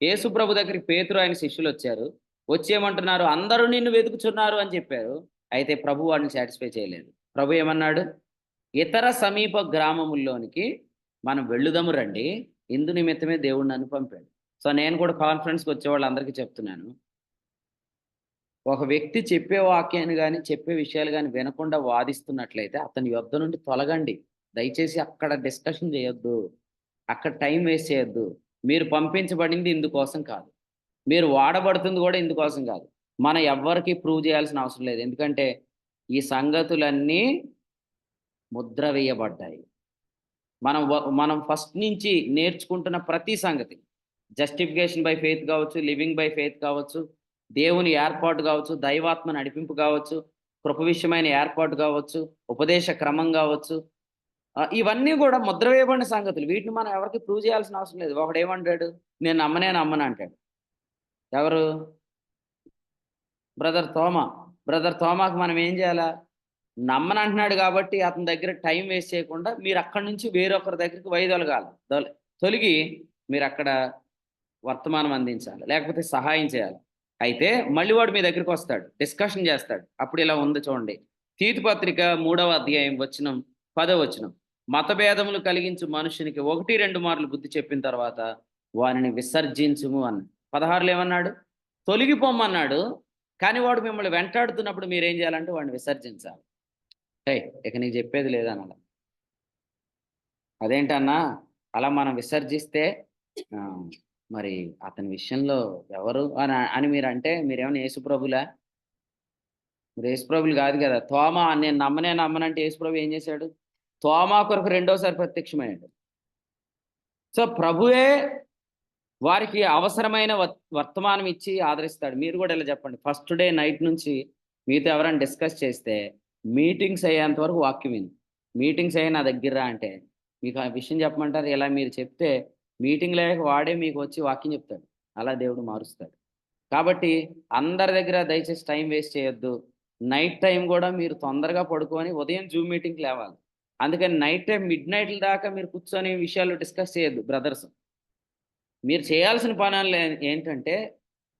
యేసుప్రభు దగ్గరికి పేతురు ఆయన శిష్యులొచ్చారు. వచ్చి ఏమంటున్నారు? "అందరూ నిన్ను వెతుకుచున్నారు" అని చెప్పారు. అయితే ప్రభు వాళ్ళని సాటిస్ఫై చేయలేదు. ప్రభు ఏమన్నాడు? "ఇతర సమీప గ్రామముల్లోనికి మనం వెళ్ళుదము రండి. ఇందు నిమిత్తమే దేవుడు నన్ను పంపాడు." సో, నేను కూడా కాన్ఫరెన్స్‌కి వచ్చే వాళ్ళందరికీ చెప్తున్నాను. ఒక వ్యక్తి చెప్పే వాక్యాన్ని గాని, చెప్పే విషయాలు గాని వినకుండా వాదిస్తున్నట్లయితే అతని యొద్ద నుండి తొలగండి. దయచేసి అక్కడ డిస్కషన్ చేయొద్దు. అక్కడ టైం వేస్ట్ చేయొద్దు. మీరు పంపించబడింది ఇందుకోసం కాదు. మీరు వాడబడుతుంది గూడా ఇందుకోసం గాదు. మనం ఎవ్వరికీ ప్రూవ్ చేయాల్సిన అవసరం లేదు. ఎందుకంటే ఈ సంగతులన్నీ ముద్ర వేయబడ్డాయి. మనం ఫస్ట్ నుంచి నేర్చుకుంటున్న ప్రతి సంగతి జస్టిఫికేషన్ బై ఫెయిత్ కావచ్చు, లివింగ్ బై ఫెయిత్ కావచ్చు, దేవుని ఏర్పాటు కావచ్చు, దైవాత్మ నడిపింపు కావచ్చు, కృప విషయమైన ఏర్పాటు కావచ్చు, ఉపదేశ క్రమం కావచ్చు. ఇవన్నీ గూడా ముద్ర వేయబడిన సంగతులు. వీటిని మనం ఎవరికీ ప్రూవ్ చేయాల్సిన అవసరం లేదు. ఒకడేమంటాడు? నేను నమ్మనే నమ్మనంటాడు. ఎవరు? బ్రదర్ తోమా. బ్రదర్ తోమాకు మనం ఏం జేయాలా? నమ్మనంటున్నాడు గాబట్టి అతని దగ్గర టైం వేస్ట్ చేయకుండా మీరక్కడి నుంచి వేరొకరి దగ్గరికి వైదొలగాలి. తొలగి మీరక్కడ వర్తమానం అందించాలి. లేకపోతే సహాయం చేయాలి. అయితే మళ్ళీ వాడు మీ దగ్గరికొస్తాడు. డిస్కషన్ జేస్తాడు. అప్పుడు ఇలా ఉంది చూడండి. తీతు పత్రిక 3వ అధ్యాయం వచనం 10వ వచనం. మతభేదములు కలిగించు మనుషునికి 1, 2 మార్లు బుద్ధి చెప్పిన తర్వాత వానిని విసర్జించుము అన్నాడు. 16లో ఏమన్నాడు? తొలగిపొమ్మన్నాడు. కానీ వాడు మిమ్మల్ని వెంటాడుతున్నప్పుడు మీరేం జేయాలంటే వాడిని విసర్జించాలి. "ఏయ్! ఇక నీకు జెప్పేది లేదనాల." "అదేంటన్నా అలా మనం విసర్జిస్తే ఆహ్, మరి అతని విషయంలో ఎవరు" అని మీరంటే మీరేమన్నా యేసుప్రభులా? మీరు యేసుప్రభులు గాదు గదా! తోమా నేను నమ్మనే నమ్మనంటే యేసుప్రభు ఏం జేశాడు? తోమా కొరకు రెండోసారి ప్రత్యక్షమయ్యాడు. సో, ప్రభువే వారికి అవసరమైన వర్తమానం ఇచ్చి ఆదరిస్తాడు. మీరు గూడా ఇలా జెప్పండి. ఫస్ట్ డే నైట్ నుంచి మీతో ఎవరైనా డిస్కస్ చేస్తే, మీటింగ్స్ అయ్యేంత వరకు వాక్యం విను. మీటింగ్స్ అయ్యి నా దగ్గర రా అంటే, మీకు ఆ విషయం చెప్పమంటారా? ఇలా మీరు చెప్తే మీటింగ్ లేక వాడే మీకొచ్చి వాక్యం చెప్తాడు. అలా దేవుడు మారుస్తాడు. కాబట్టి అందరి దగ్గర దయచేసి టైం వేస్ట్ చేయొద్దు. నైట్ టైమ్ గూడా మీరు తొందరగా పడుకొని ఉదయం జూమ్ మీటింగ్‌కి లేవాలి. అందుకని నైట్ టైమ్ మిడ్‌నైట్‌ల దాకా మీరు కూర్చొని విషయాలు డిస్కస్ చేయొద్దు బ్రదర్స్. మీరు చేయాల్సిన పనులు ఏంటంటే,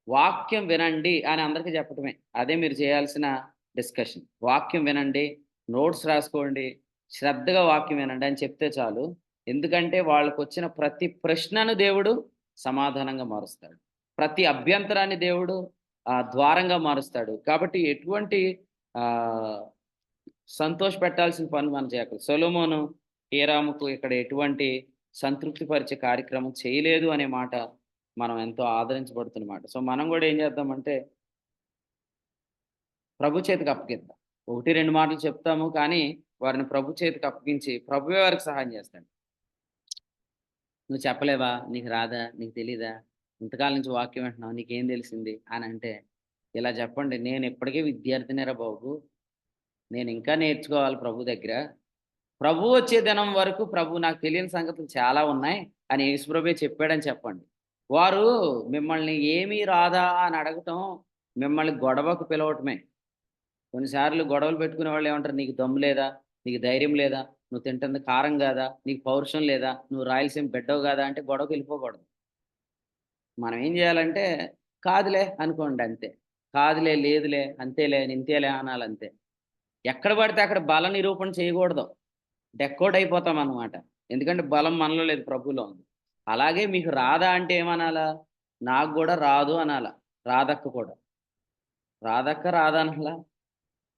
వాక్యం వినండి అని అందరికి చెప్పటమే. అదే మీరు చేయాల్సిన డిస్కషన్. వాక్యం వినండి, నోట్స్ రాసుకోండి, శ్రద్ధగా వాక్యం వినండి అని చెప్తే చాలు. ఎందుకంటే వాళ్ళకొచ్చిన ప్రతి ప్రశ్నను దేవుడు సమాధానంగా మారుస్తాడు. ప్రతి అభ్యంతరాన్ని దేవుడు ద్వారంగా మారుస్తాడు. కాబట్టి ఎటువంటి ఆహ్, సంతోషపెట్టాల్సిన పనులు మనం చేయకూడదు. సొలొమోను హీరాముకు ఇక్కడ ఎటువంటి సంతృప్తి పరిచే కార్యక్రమం చేయలేదు అనే మాట మనం ఎంతో ఆదరించబడుతున్న మాట. సో, మనం గూడా ఏం చేద్దామంటే ప్రభు చేతికి అప్పగిద్దాం. 1, 2 మాటలు చెప్తాము కానీ వారిని ప్రభు చేతికి అప్పగించి ప్రభువే వారికి సహాయం చేస్తాడు. "నువ్వు చెప్పలేవా? నీకు రాదా? నీకు తెలీదా? ఇంతకాలం నుంచి వాక్యం వింటున్నావు. నీకేం తెలిసింది?" అనంటే, ఇలా చెప్పండి. "నేను ఇప్పటికే విద్యార్థినిరా బాబు. నేను ఇంకా నేర్చుకోవాలి ప్రభు దగ్గర. ప్రభువు వచ్చే దినం వరకు ప్రభు నాకు తెలియని సంగతులు చాలా ఉన్నాయి" అని యేసుప్రభువే చెప్పాడని చెప్పండి. వారు మిమ్మల్ని "ఏమీ రాదా?" అని అడగటం మిమ్మల్ని గొడవకు పిలవటమే. కొన్నిసార్లు గొడవలు పెట్టుకునే వాళ్ళు ఏమంటారు? "నీకు దమ్ము లేదా? నీకు ధైర్యం లేదా? నువ్వు తింటుంది కారం గాదా? నీకు పౌరుషం లేదా? నువ్వు రాయలసీమ బిడ్డవు గాదా?" అంటే గొడవకెళ్ళిపోకూడదు. మనం ఏం జేయాలంటే, "కాదులే" అనుకోండి అంతే. "కాదులే, లేదులే, అంతేలే, ఇంతేలే" అనాలంతే. ఎక్కడ పడితే అక్కడ బల నిరూపణ చేయకూడదు. డెకోడ్ అయిపోతామనమాట. ఎందుకంటే బలం మనలో లేదు, ప్రభువులో ఉంది. అలాగే మీకు రాదా అంటే ఏమనాలా? నాకు గూడా రాదు అనాల. రాదక్క కూడా. రాదక్క రాదనాలా?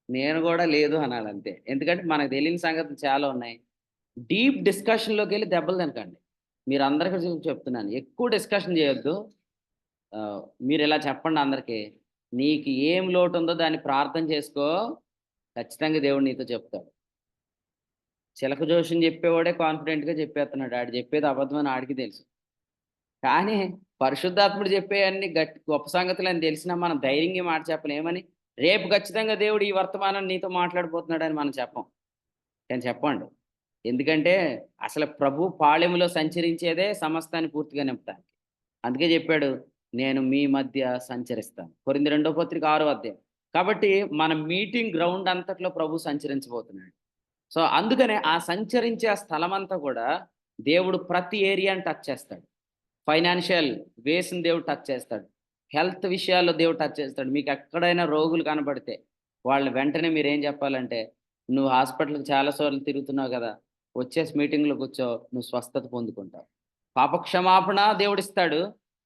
నేను గూడా లేదు అనాలంతే. ఎందుకంటే మనకు తెలియని సంగతులు చాలా ఉన్నాయి. డీప్ డిస్కషన్‌లోకెళ్ళి దెబ్బలు తినకండి. మీరందరికి చెప్తున్నాను. ఎక్కువ డిస్కషన్ చేయొద్దు. మీరిలా చెప్పండి అందరికి. "నీకు ఏం లోటుందో దాన్ని ప్రార్థన చేసుకో. ఖచ్చితంగా దేవుడు నీతో చెప్తాడు." చిలక జోష్యం చెప్పేవాడే కాన్ఫిడెంట్‌గా చెప్పేత్తన్నాడు. ఆడు చెప్పేది అబద్ధమని ఆడికి తెలుసు. కానీ పరిశుద్ధాత్ముడు చెప్పే అన్ని గొప్ప సంగతులని తెలిసినా మనం ధైర్యంగా ఈ మాట చెప్పలేమని, రేపు ఖచ్చితంగా దేవుడు ఈ వర్తమానం నీతో మాట్లాడబోతున్నాడని మనం చెప్పం. కానీ చెప్పండి. ఎందుకంటే అసలు ప్రభు పాళెములో సంచరించేదే సమస్తాన్ని పూర్తిగా నింపడానికి. అందుకే చెప్పాడు, నేను మీ మధ్య సంచరిస్తాను. కొరింథీ రెండో పత్రిక 6వ అధ్యాయం. కాబట్టి మన మీటింగ్ గ్రౌండ్ అంతట్లో ప్రభు సంచరించబోతున్నాడు. సో, అందుకనే ఆ సంచరించే ఆ స్థలమంతా కూడా దేవుడు ప్రతి ఏరియాని టచ్ చేస్తాడు. ఫైనాన్షియల్ వేస్‌ని దేవుడు టచ్ చేస్తాడు. హెల్త్ విషయాల్లో దేవుడు టచ్ చేస్తాడు. మీకెక్కడైనా రోగులు కనపడితే, వాళ్ళని వెంటనే మీరేం చెప్పాలంటే, "నువ్వు హాస్పిటల్‌కి చాలా సార్లు తిరుగుతున్నావు గదా! వచ్చేసి మీటింగ్‌లో కూర్చో. నువ్వు స్వస్థత పొందుకుంటావు." పాపక్షమాపణ దేవుడిస్తాడు.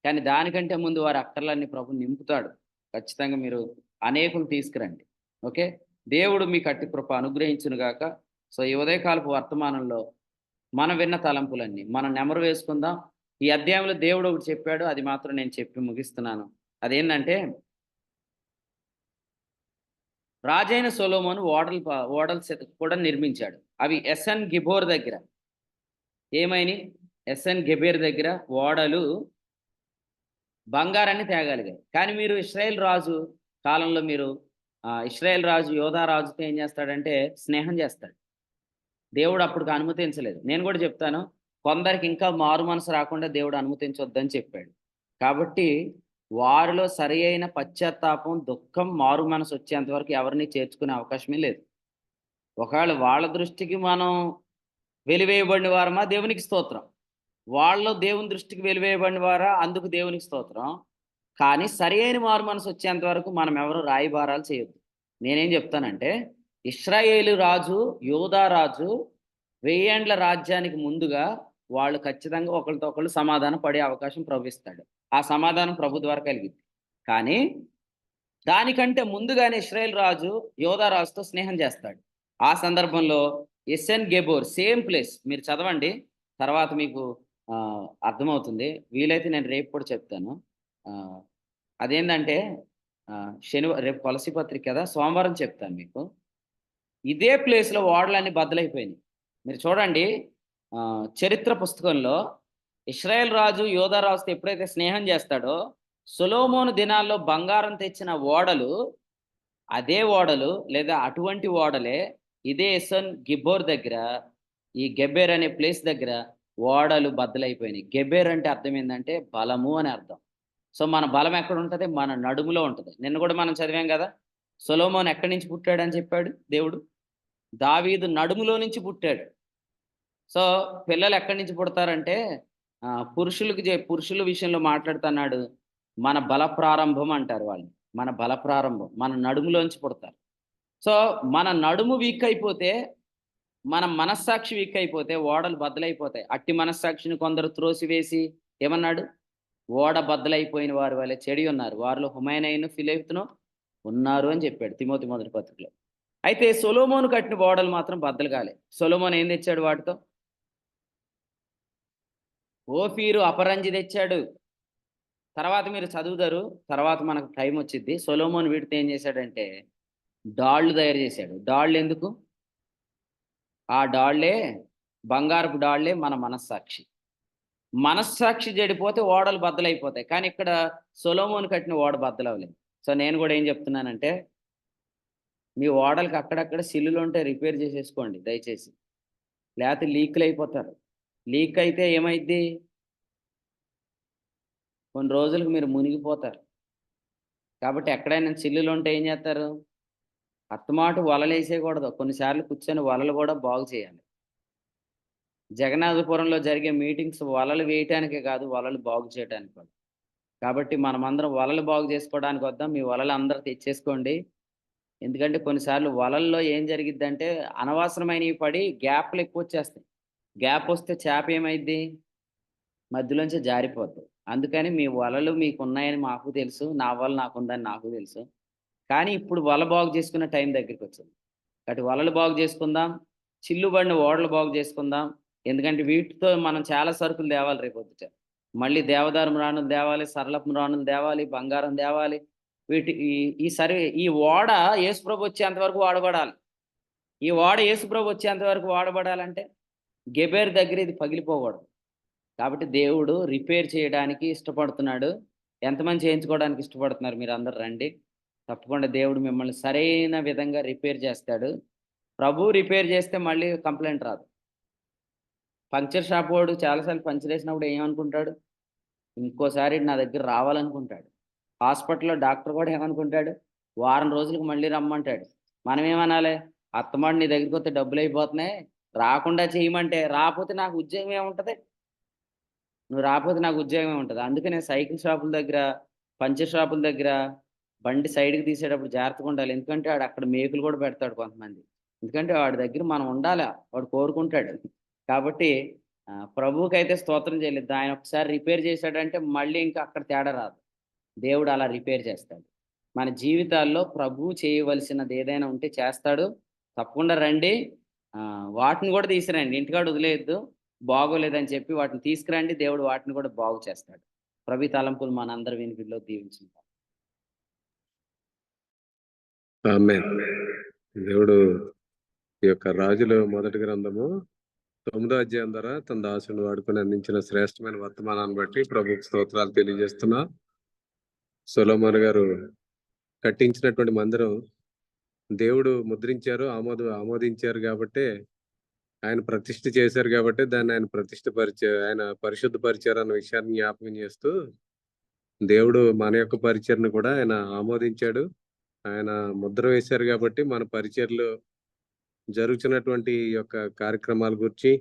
కానీ దానికంటే ముందు వారి అక్కర్లన్నీ ప్రభు నింపుతాడు. ఖచ్చితంగా మీరు అనేకులు తీసుకురండి. ఓకే. దేవుడు మీకు అట్టి కృప అనుగ్రహించును గాక. సో, ఈ ఉదయకాలపు వర్తమానంలో మనం విన్న తలంపులన్నీ మనం నెమరు వేసుకుందాం. ఈ అధ్యాయంలో దేవుడు ఒకటి చెప్పాడు. అది మాత్రం నేను చెప్పి ముగిస్తున్నాను. అదేంటంటే, రాజైన సొలొమోను ఓడలు కూడా నిర్మించాడు. అవి ఎసన్ గిబోర్ దగ్గర. ఏమైని? ఎసన్ గెబెర్ దగ్గర ఓడలు బంగారాన్ని తేగలిగాయి. కానీ మీరు ఇశ్రాయేల్ రాజు కాలంలో మీరు ఇశ్రాయేల్ రాజు యోధా రాజుతో ఏం చేస్తాడంటే స్నేహం చేస్తాడు. దేవుడు అప్పటికి అనుమతించలేదు. నేను కూడా చెప్తాను. కొందరికి ఇంకా మారు మనసు రాకుండా దేవుడు అనుమతించొద్దని చెప్పాడు. కాబట్టి వారిలో సరియైన పశ్చాత్తాపం, దుఃఖం, మారు మనసు వచ్చేంత వరకు ఎవరిని చేర్చుకునే అవకాశమే లేదు. ఒకవేళ వాళ్ళ దృష్టికి మనం వెలివేయబడిన వారమా దేవునికి స్తోత్రం. వాళ్ళు దేవుని దృష్టికి వెలివేయబడిన వారా అందుకు దేవునికి స్తోత్రం. కానీ సరియైన మారు మనసు వచ్చేంత వరకు మనం ఎవరు రాయబారాలు చేయొద్దు. నేనేం చెప్తానంటే ఇశ్రాయేలు రాజు, యూదా రాజు 1000 ఏండ్ల రాజ్యానికి ముందుగా వాళ్ళు ఖచ్చితంగా ఒకళ్ళతో ఒకళ్ళు సమాధానం పడే అవకాశం ప్రభు ఇస్తాడు. ఆ సమాధానం ప్రభు ద్వారా కలిగిద్ది. కానీ దానికంటే ముందుగానే ఇశ్రాయేల్ రాజు యోధా రాజుతో స్నేహం చేస్తాడు. ఆ సందర్భంలో ఎసెన్ గెబోర్ సేమ్ ప్లేస్ మీరు చదవండి. తర్వాత మీకు అర్థమవుతుంది. వీలైతే నేను రేపు కూడా చెప్తాను. ఆహ్, అదేందంటే రేపు కొలసీ పత్రిక కదా! సోమవారం చెప్తాను మీకు. ఇదే ప్లేస్‌లో ఓడలన్నీ బద్దలైపోయినాయి. మీరు చూడండి చరిత్ర పుస్తకంలో ఇశ్రాయేల్ రాజు యోధా రాజుతో ఎప్పుడైతే స్నేహం చేస్తాడో, సొలొమోను దినాల్లో బంగారం తెచ్చిన ఓడలు, అదే ఓడలు లేదా అటువంటి ఓడలే ఇదే ఎసోన్ గిబ్బోర్ దగ్గర, ఈ గెబెర్ అనే ప్లేస్ దగ్గర ఓడలు బద్దలైపోయినాయి. గెబెర్ అంటే అర్థం ఏందంటే బలము అని అర్థం. సో, మన బలం ఎక్కడుంటది? మన నడుములో ఉంటది. నిన్న కూడా మనం చదివాం గదా! సొలొమోను ఎక్కడి నుంచి పుట్టాడని చెప్పాడు దేవుడు? దావీదు నడుములో నుంచి పుట్టాడు. సో, పిల్లలు ఎక్కడి నుంచి పుడతారంటే పురుషుల విషయంలో మాట్లాడుతన్నాడు. మన బల ప్రారంభం అంటారు వాళ్ళని. మన బల ప్రారంభం. మన నడుములోంచి పుడతారు. సో, మన నడుము వీక్ అయిపోతే, మన మనస్సాక్షి వీక్ అయిపోతే ఓడలు బద్దలైపోతాయి. అట్టి మనస్సాక్షిని కొందరు త్రోసివేసి ఏమన్నాడు? ఓడ బద్దలైపోయిన వారి వలె చెడియున్నారు. వారిలో హుమైనయును, ఫిలెతును ఉన్నారు అని చెప్పాడు తిమోతి మొదటి పత్రికలో. అయితే సొలొమోను కట్టిన ఓడలు మాత్రం బద్దలు కాలే. సొలొమోను ఏం తెచ్చాడు వాటితో? ఓఫీరు, అపరంజి తెచ్చాడు. తర్వాత మీరు చదువుతారు. తర్వాత మనకు టైం వచ్చిద్ది. సొలొమోను వీటితో ఏం చేశాడంటే డాళ్ళు తయారు చేశాడు. డాళ్ళెందుకు? ఆ డాళ్ళే బంగారపు డాళ్ళే మన మనస్సాక్షి. మనస్సాక్షి చెడిపోతే ఓడలు బద్దలైపోతాయి. కానీ ఇక్కడ సొలొమోను కట్టిన ఓడ బద్దలవ్వలేదు. సో, నేను గూడా ఏం చెప్తున్నానంటే, మీ ఓడలకి అక్కడక్కడ సిల్లులుంటే రిపేర్ చేసేసుకోండి దయచేసి. లేతే లీకులయిపోతారు. లీక్ అయితే ఏమైద్ది? కొన్ని రోజులకి మీరు మునిగిపోతారు. కాబట్టి ఎక్కడైనా చిల్లులుంటే ఏం చేస్తారు? అత్తమాటు వలలేసేయకూడదు. కొన్నిసార్లు కూర్చొని వలలు గూడా బాగు చేయాలి. జగన్నాథపురంలో జరిగే మీటింగ్స్ వలలు వేయటానికే కాదు, వలలు బాగు చేయటానికి కూడా. కాబట్టి మనమందరం వలలు బాగు చేసుకోవడానికి వద్దాం. మీ వలలు అందరూ తెచ్చేసుకోండి. ఎందుకంటే కొన్నిసార్లు వలల్లో ఏం జరిగిద్దంటే అనవసరమైనవి పడి గ్యాప్‌లు ఎక్కువొచ్చేస్తాయి. గ్యాపొస్తే చేప ఏమైద్ది? మధ్యలోంచి జారిపోద్ది. అందుకని మీ వలలు మీకున్నాయని మాకు తెలుసు. నా వల నాకుందని నాకు తెలుసు. కానీ ఇప్పుడు వల బాగు చేసుకునే టైం దగ్గరికొచ్చింది. కాబట్టి వలలు బాగు చేసుకుందాం. చిల్లుబడిన ఓడలు బాగు చేసుకుందాం. ఎందుకంటే వీటితో మనం చాలా సరుకులు తేవాలి రేపొద్దుట. మళ్ళీ దేవదారు మ్రాణులు తేవాలి, సరళపు మ్రాణులు తేవాలి, బంగారం తేవాలి. వీటి ఈ ఈ సరి ఈ ఓడ యేసుప్రభు వచ్చేంత వరకు వాడబడాలి. ఈ ఓడ యేసుప్రభు వచ్చేంత వరకు వాడబడాలంటే గెబెర్ దగ్గర ఇది పగిలిపోకూడదు. కాబట్టి దేవుడు రిపేర్ చేయడానికి ఇష్టపడుతున్నాడు. ఎంతమంది చేయించుకోవడానికి ఇష్టపడుతున్నారు మీరందరూ రండి. తప్పకుండా దేవుడు మిమ్మల్ని సరైన విధంగా రిపేర్ చేస్తాడు. ప్రభువు రిపేర్ చేస్తే మళ్ళీ కంప్లెయింట్ రాదు. పంక్చర్ షాప్ వాడు చాలా సార్లు పంక్చర్ ఏసినప్పుడు ఏమనుకుంటాడు? ఇంకోసారి నా దగ్గర రావాలనుకుంటాడు. హాస్పిటల్‌లో డాక్టర్ కూడా ఏమనుకుంటాడు? వారం రోజులకి మళ్ళీ రమ్మంటాడు. మనమేమనాలి? అత్తమాడు నీ దగ్గరికొస్తే డబ్బులయిపోతున్నాయి. రాకుండా చేయమంటే, రాపోతే నాకు ఉద్యోగం ఏముంటది? నువ్వు రాపోతే నాకు ఉద్యోగం ఏముంటది? అందుకనే సైకిల్ షాపుల దగ్గర, పంచర్ షాపుల దగ్గర బండి సైడ్‌కి తీసేటప్పుడు జాగ్రత్తగుండాలి. ఎందుకంటే ఆడక్కడ మేకులు కూడా పెడతాడు కొంతమంది. ఎందుకంటే వాడి దగ్గర మనం ఉండాల. వాడు కోరుకుంటాడు. కాబట్టి ప్రభువుకైతే స్తోత్రం చెల్లిద్దాం. ఆయన ఒకసారి రిపేర్ చేశాడంటే మళ్ళీ ఇంకా అక్కడ తేడా రాదు. దేవుడు అలా రిపేర్ చేస్తాడు. మన జీవితాల్లో ప్రభువు చేయవలసినది ఏదైనా ఉంటే చేస్తాడు. తప్పకుండా రండి. వాటిని కూడా తీసుకురండి. ఇంటికాడ వదిలేయొద్దు. బాగోలేదని చెప్పి వాటిని తీసుకురండి. దేవుడు వాటిని కూడా బాగు చేస్తాడు. ప్రభు ఈ తలంపులు మనందరి వినికిడిలో దీవించును గాక. ఆమేన్. దేవుడు ఈ యొక్క రాజుల మొదటి గ్రంథము 9వ అధ్యాయం ద్వారా తన దాసుని వాడుకొని అందించిన శ్రేష్టమైన వర్తమానాన్ని బట్టి ప్రభువుకు స్తోత్రాలు తెలియజేస్తున్నా. సొలొమోను గారు కట్టించినటువంటి మందిరం దేవుడు ముద్రించారు, ఆమోదించారు కాబట్టే, ఆయన ప్రతిష్ఠ చేశారు కాబట్టే దాన్ని ఆయన పరిశుద్ధపరిచారు అన్న విషయాన్ని జ్ఞాపకం చేస్తూ, దేవుడు మన యొక్క పరిచర్ను కూడా ఆయన ఆమోదించాడు. ఆయన ముద్ర వేశారు కాబట్టి మన పరిచర్లో జరుగుతున్నటువంటి ఈ యొక్క కార్యక్రమాల గురించి,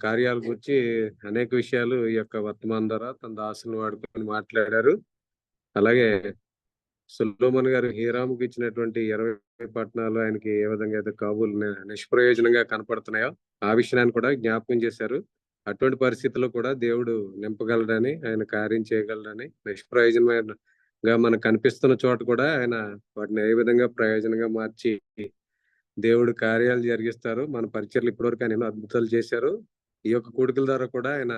కార్యాల గురించి అనేక విషయాలు ఈ యొక్క వర్తమానం ద్వారా తన దాసుని వాడుకొని మాట్లాడారు. అలాగే సొలొమోను గారు హీరాముకి ఇచ్చినటువంటి 20 పట్టణాలు ఆయనకి ఏ విధంగా అయితే కాబూల్ నిష్ప్రయోజనంగా కనపడుతున్నాయో, ఆ విషయాన్ని కూడా జ్ఞాపకం చేశారు. అటువంటి పరిస్థితుల్లో కూడా దేవుడు నింపగలడని, ఆయన కార్యం చేయగలడని, నిష్ప్రయోజనంగా మనకు కనిపిస్తున్న చోట కూడా ఆయన వాటిని ఏ విధంగా ప్రయోజనంగా మార్చి దేవుడు కార్యాలు జరిగిస్తారు. మన పరిచర్లు ఇప్పటివరకు ఆయన ఎన్నో అద్భుతాలు చేశారు. ఈ యొక్క కూడికల ద్వారా కూడా ఆయన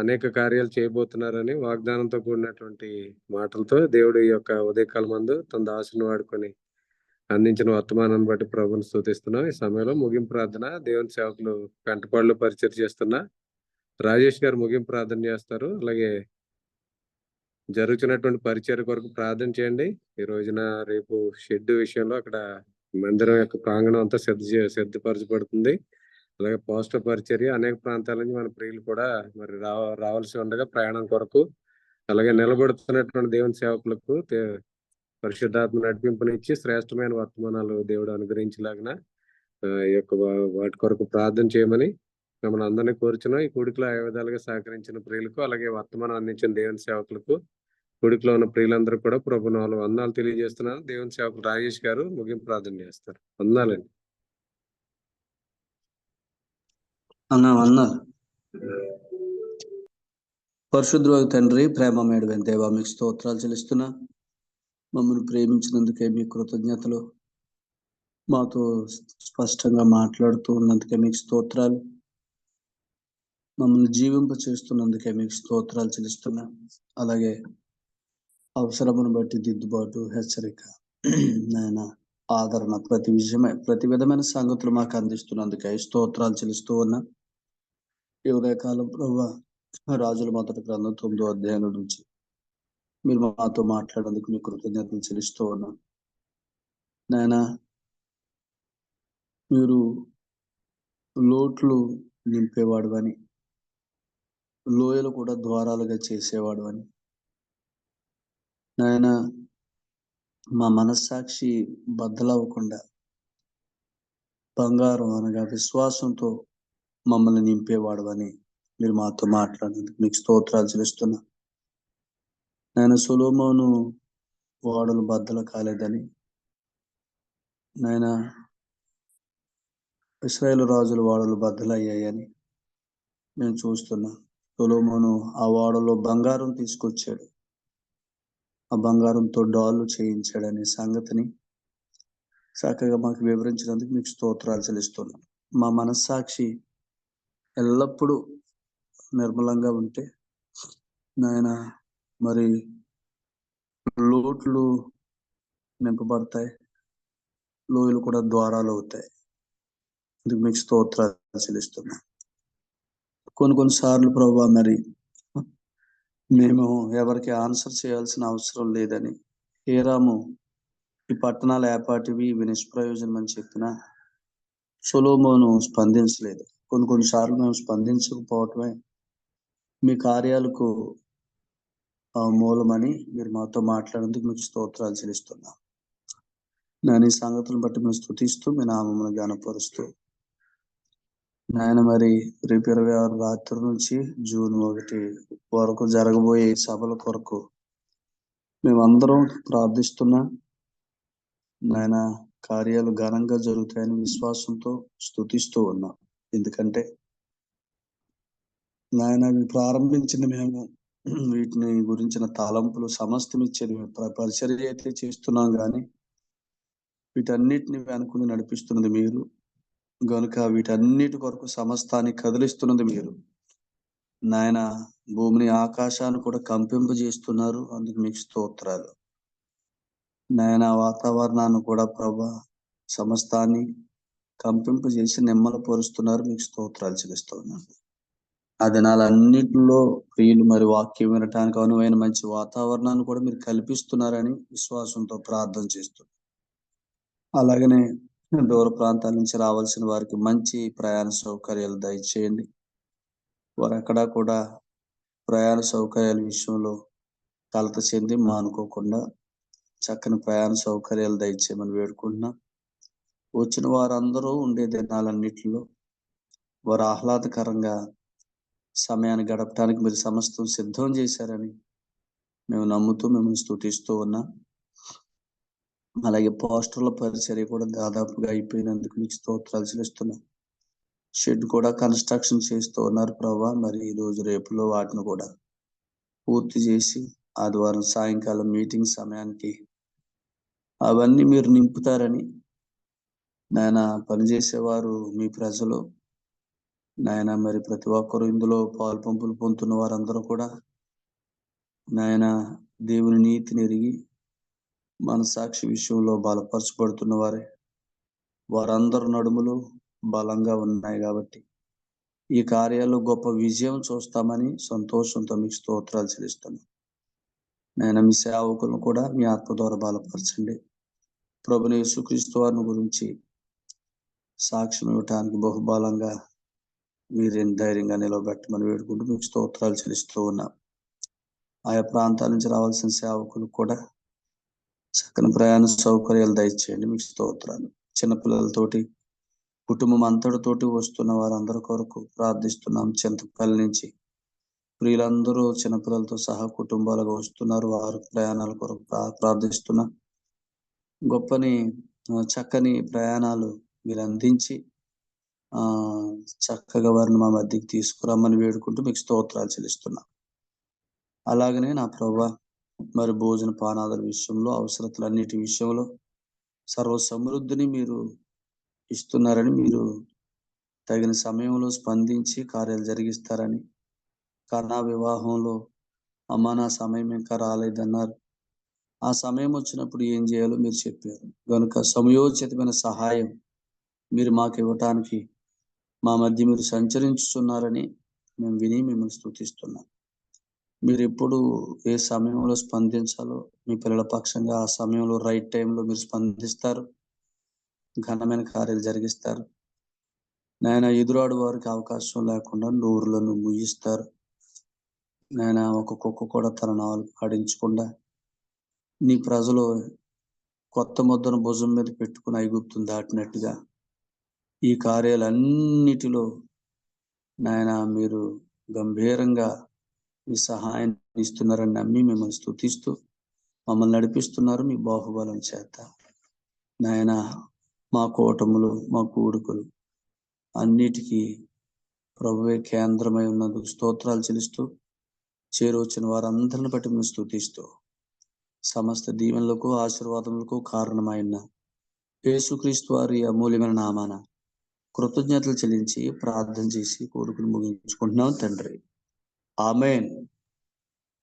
అనేక కార్యాలు చేయబోతున్నారని వాగ్దానంతో కూడినటువంటి మాటలతో దేవుడు ఈ యొక్క ఉదయకాలం మందు తన దాసుని వాడుకొని అందించిన వర్తమానాన్ని బట్టి ప్రభువుని స్తుతిస్తున్నాం. ఈ సమయంలో ముగింపు ప్రార్థన దేవుని సేవకులు పెంటపాడులో పరిచయం చేస్తున్న రాజేష్ గారు ముగింపు ప్రార్థన చేస్తారు. అలాగే జరుగుతున్నటువంటి పరిచర్య కొరకు ప్రార్థన చేయండి. ఈ రోజున రేపు షెడ్ విషయంలో అక్కడ మందిరం యొక్క ప్రాంగణం అంతా సిద్ధపరచబడుతుంది. అలాగే పోస్టర్ పరిచర్య అనేక ప్రాంతాల నుంచి మన ప్రియులు కూడా మరి రావాల్సి ఉండగా ప్రయాణం కొరకు, అలాగే నిలబడుతున్నటువంటి దేవుని సేవకులకు పరిశుద్ధాత్మ నడిపింపునిచ్చి శ్రేష్టమైన వర్తమానాలు దేవుడు అనుగ్రహించలాగిన ఈ యొక్క వాటి కొరకు ప్రార్థన చేయమని మిమ్మల్ని అందరినీ కోరుచున్నాం. ఈ కూడికలో ఏ విధాలుగా సహకరించిన ప్రియులకు, అలాగే వర్తమానం అందించిన దేవుని సేవకులకు, కూడికలో ఉన్న ప్రియులందరూ కూడా ప్రభు నాలుగు వందనాలు తెలియజేస్తున్నాను. దేవుని సేవకులు రాజేష్ గారు ముగింపు ప్రార్థన చేస్తారు. వందనాలండి. అన్నా పరిశుద్ధుడు తండ్రి, ప్రేమ మేడవైన దేవా, మీకు స్తోత్రాలు చెల్లిస్తున్నా. మమ్మల్ని ప్రేమించినందుకే మీ కృతజ్ఞతలు. మాతో స్పష్టంగా మాట్లాడుతూ ఉన్నందుకే మీకు స్తోత్రాలు. మమ్మల్ని జీవింప చేస్తున్నందుకే మీకు స్తోత్రాలు చెల్లిస్తున్నా. అలాగే అవసరమును బట్టి దిద్దుబాటు, హెచ్చరిక, నాయన ఆదరణ, ప్రతి విధమైన సంగతులు మాకు అందిస్తున్నందుకే స్తోత్రాలు చెల్లిస్తూ ఉన్నా. ఈ ఉదయకాలం ప్రభువా, రాజుల మొదటి గ్రంథం 9వ అధ్యాయం నుంచి మీరు మాతో మాట్లాడేందుకు మీ కృతజ్ఞతలు చెల్లిస్తూ ఉన్నాం. నాయన, మీరు లోట్లు నింపేవాడు అని, లోయలు కూడా ద్వారాలుగా చేసేవాడు అని, నాయన మా మనస్సాక్షి బద్దలవ్వకుండా బంగారం అనగా విశ్వాసంతో మమ్మల్ని నింపేవాడు అని మీరు మాతో మాట్లాడేందుకు మీకు స్తోత్రాలు చెల్లిస్తున్నా. నాయన, సొలొమోను ఓడలు బద్దలు కాలేదని, నాయన ఇశ్రాయేలు రాజుల ఓడలు బద్దలయ్యాయని మేము చూస్తున్నాం. సొలొమోను ఆ ఓడలో బంగారం తీసుకొచ్చాడు, ఆ బంగారంతో డాళ్ళు చేయించాడనే సంగతిని చక్కగా మాకు వివరించినందుకు మీకు స్తోత్రాలు చెల్లిస్తున్నాం. మా మనస్సాక్షి ఎల్లప్పుడూ నిర్మలంగా ఉంటే నాయన, మరి లోట్లు నింపబడతాయి, లోయలు కూడా ద్వారాలు అవుతాయి. ఇందుకు మీకు స్తోత్రాలు చెల్లిస్తున్నా. కొన్నిసార్లు ప్రభా మరి మేము ఎవరికి ఆన్సర్ చేయాల్సిన అవసరం లేదని, హేరాము ఈ పట్టణాలు ఏపాటివి ఇవి నిష్ప్రయోజనం అని చెప్పిన సొలొమోను స్పందించలేదు. కొన్నిసార్లు మేము స్పందించకపోవటమే మీ కార్యాలకు మూలమని మీరు మాతో మాట్లాడేందుకు మీకు స్తోత్రాలు చెల్లిస్తున్నాం. నేను ఈ సంగతులను బట్టి మేము స్తుతిస్తూ మీ నామమును జ్ఞానపరుస్తూ, నాయన మరి రేపు 26 రాత్రి నుంచి జూన్ 1 వరకు జరగబోయే ఈ సభల కొరకు మేమందరం ప్రార్థిస్తున్నాం. నాయన కార్యాలు ఘనంగా జరుగుతాయని విశ్వాసంతో స్తుతిస్తూ ఉన్నాం. ఎందుకంటే నాయన అవి ప్రారంభించిన మేము వీటిని గురించిన తలంపులు సమస్తం ఇచ్చేది పరిచర్య అయితే చేస్తున్నాం, కానీ వీటన్నిటిని వెనుకుని నడిపిస్తున్నది మీరు గనుక వీటన్నిటి కొరకు సమస్తాన్ని కదిలిస్తున్నది మీరు. నాయన భూమిని ఆకాశాన్ని కూడా కంపింపజేస్తున్నారు, అందుకు మీకు స్తోత్రాలు. నాయన వాతావరణాన్ని కూడా ప్రభా సమస్తాన్ని కంపింపజేసి నిమ్మలపరుస్తున్నారు, మీకు స్తోత్రాలు చెల్లిస్తున్నాను. ఆ దినాలన్నిటిలో ప్రియులు మరి వాక్యం వినటానికి అనువైన మంచి వాతావరణాన్ని కూడా మీరు కల్పిస్తున్నారని విశ్వాసంతో ప్రార్థన చేస్తున్నాం. అలాగనే దూర ప్రాంతాల నుంచి రావాల్సిన వారికి మంచి ప్రయాణ సౌకర్యాలు దయచేయండి. వారు ఎక్కడా కూడా ప్రయాణ సౌకర్యాల విషయంలో కలత చెంది మానుకోకుండా చక్కని ప్రయాణ సౌకర్యాలు దయచేయమని వేడుకుంటున్నాం. వచ్చిన వారందరూ ఉండే దినాలన్నిటిలో వారు ఆహ్లాదకరంగా సమయాన్ని గడపడానికి మీరు సమస్తం సిద్ధం చేశారని మేము నమ్ముతూ మిమ్మల్ని స్తుతిస్తూ ఉన్నాం. అలాగే పోస్టర్ల పరిచర్య కూడా దాదాపుగా అయిపోయినందుకు మీకు స్తోత్రాలు చెల్లిస్తున్నాం. షెడ్ కూడా కన్స్ట్రక్షన్ చేస్తూ ఉన్నారు ప్రభా. మరి ఈ రోజు రేపులో వాటిని కూడా పూర్తి చేసి ఆదివారం సాయంకాలం మీటింగ్ సమయానికి అవన్నీ మీరు నింపుతారని, నాయన పనిచేసేవారు మీ ప్రజలు, నాయన మరి ప్రతి ఒక్కరు ఇందులో పాలు పంపులు పొందుతున్న వారందరూ కూడా నాయన దేవుని నీతిని ఎరిగి మనసాక్షి విషయంలో బలపరచబడుతున్న వారే. వారందరూ నడుములు బలంగా ఉన్నాయి కాబట్టి ఈ కార్యాల్లో గొప్ప విజయం చూస్తామని సంతోషంతో మీకు స్తోత్రాలు చెల్లిస్తున్నాం. నేను మీ సేవకులను కూడా మీ ఆత్మ ద్వారా బలపరచండి. ప్రభుని యేసుక్రీస్తు వారిని గురించి సాక్ష్యం ఇవ్వటానికి బహుబలంగా మీరేం ధైర్యంగా నిలబెట్టమని వేడుకుంటూ మీకు స్తోత్రాలు చెల్లిస్తూ ఉన్నాం. ఆయా ప్రాంతాల నుంచి రావాల్సిన సేవకులు కూడా చక్కని ప్రయాణ సౌకర్యాలు దయచేయండి, మీకు స్తోత్రాలు. చిన్నపిల్లలతోటి కుటుంబం అంతటితోటి వస్తున్న వారందరి కొరకు ప్రార్థిస్తున్నాం. చింతపల్లి నుంచి ప్రియులందరూ చిన్నపిల్లలతో సహా కుటుంబాలుగా వస్తున్నారు, వారు ప్రయాణాల కొరకు ప్రార్థిస్తున్నాం. గొప్పని చక్కని ప్రయాణాలు మీరు అందించి చక్కగా వారిని మా మధ్యకి తీసుకురమ్మని వేడుకుంటూ మీకు స్తోత్రాలు చెల్లిస్తున్నాం. అలాగనే నా ప్రభా మరి భోజన పానాదుల విషయంలో, అవసరతలన్నిటి విషయంలో సర్వ సమృద్ధిని మీరు ఇస్తున్నారని, మీరు తగిన సమయంలో స్పందించి కార్యాలు జరిగిస్తారని, కన్నా వివాహంలో అమ్మ నా సమయం ఇంకా రాలేదన్నారు. ఆ సమయం వచ్చినప్పుడు ఏం చేయాలో మీరు చెప్పారు కనుక సమయోచితమైన సహాయం మీరు మాకు ఇవ్వటానికి మా మధ్య మీరు సంచరించుతున్నారని మేము విని మిమ్మల్ని స్తుతిస్తున్నాం. మీరు ఎప్పుడు ఏ సమయంలో స్పందించాలో మీ పిల్లల పక్షంగా ఆ సమయంలో రైట్ టైంలో మీరు స్పందిస్తారు, ఘనమైన కార్యాలు జరిగిస్తారు. నాయన ఎదురాడు వారికి అవకాశం లేకుండా నోరులను ముగిస్తారు. నాయన ఒక కుక్క కూడా తన నాలు ఆడించకుండా నీ ప్రజలు కొత్త ముద్దను భుజం మీద పెట్టుకుని ఐగుప్తును దాటినట్టుగా ఈ కార్యాలన్నిటిలో నాయన మీరు గంభీరంగా మీ సహాయం ఇస్తున్నారని నమ్మి మిమ్మల్ని స్తుతిస్తూ మమ్మల్ని నడిపిస్తున్నారు మీ బాహుబలం చేత. నాయన మా కూటములు మా కూడుకులు అన్నిటికీ ప్రభువే కేంద్రమై ఉన్నందుకు స్తోత్రాలు చెల్లిస్తూ చేరొచ్చిన వారందరిని బట్టి మేము స్తుతిస్తూ సమస్త దీవెనలకు ఆశీర్వాదములకు కారణమైన యేసుక్రీస్తు వారి అమూల్యమైన నామాన కృతజ్ఞతలు చెల్లించి ప్రార్థన చేసి కోరుకుని ముగించుకుంటున్నాం తండ్రి. ఆమేన్.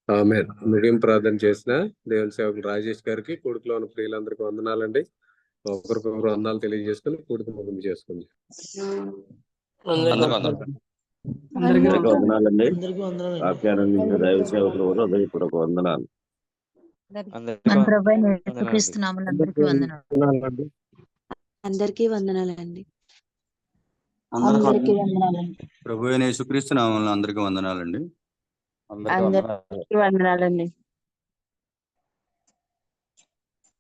ఆమేన్. ముగింపు ప్రార్థన చేసిన దేవుని సేవకులు రాజేష్ గారికి, కొడుకులో ఉన్న ప్రియులందరికీ వందనాలండి. ఒకరికొకరు వందనాలు తెలియజేసుకుని కొడుకు ముగింపు చేసుకుంది. అందరికీ అందరికీ వందనాలండి. అందరికీ వందనాలండి. వాక్యాన్ని అందించిన దైవ సేవకులు కూడా హృదయపూర్వక వందనాలు. మన ప్రభు అయిన యేసుక్రీస్తు నామములో అందరికీ వందనాలు. వందనాలండి. అందరికీ వందనాలండి. అందరికీ ప్రభు అయిన యేసుక్రీస్తు నామములో అందరికీ వందనాలండి. అందరికీ వందనాలు. వందనాలండి.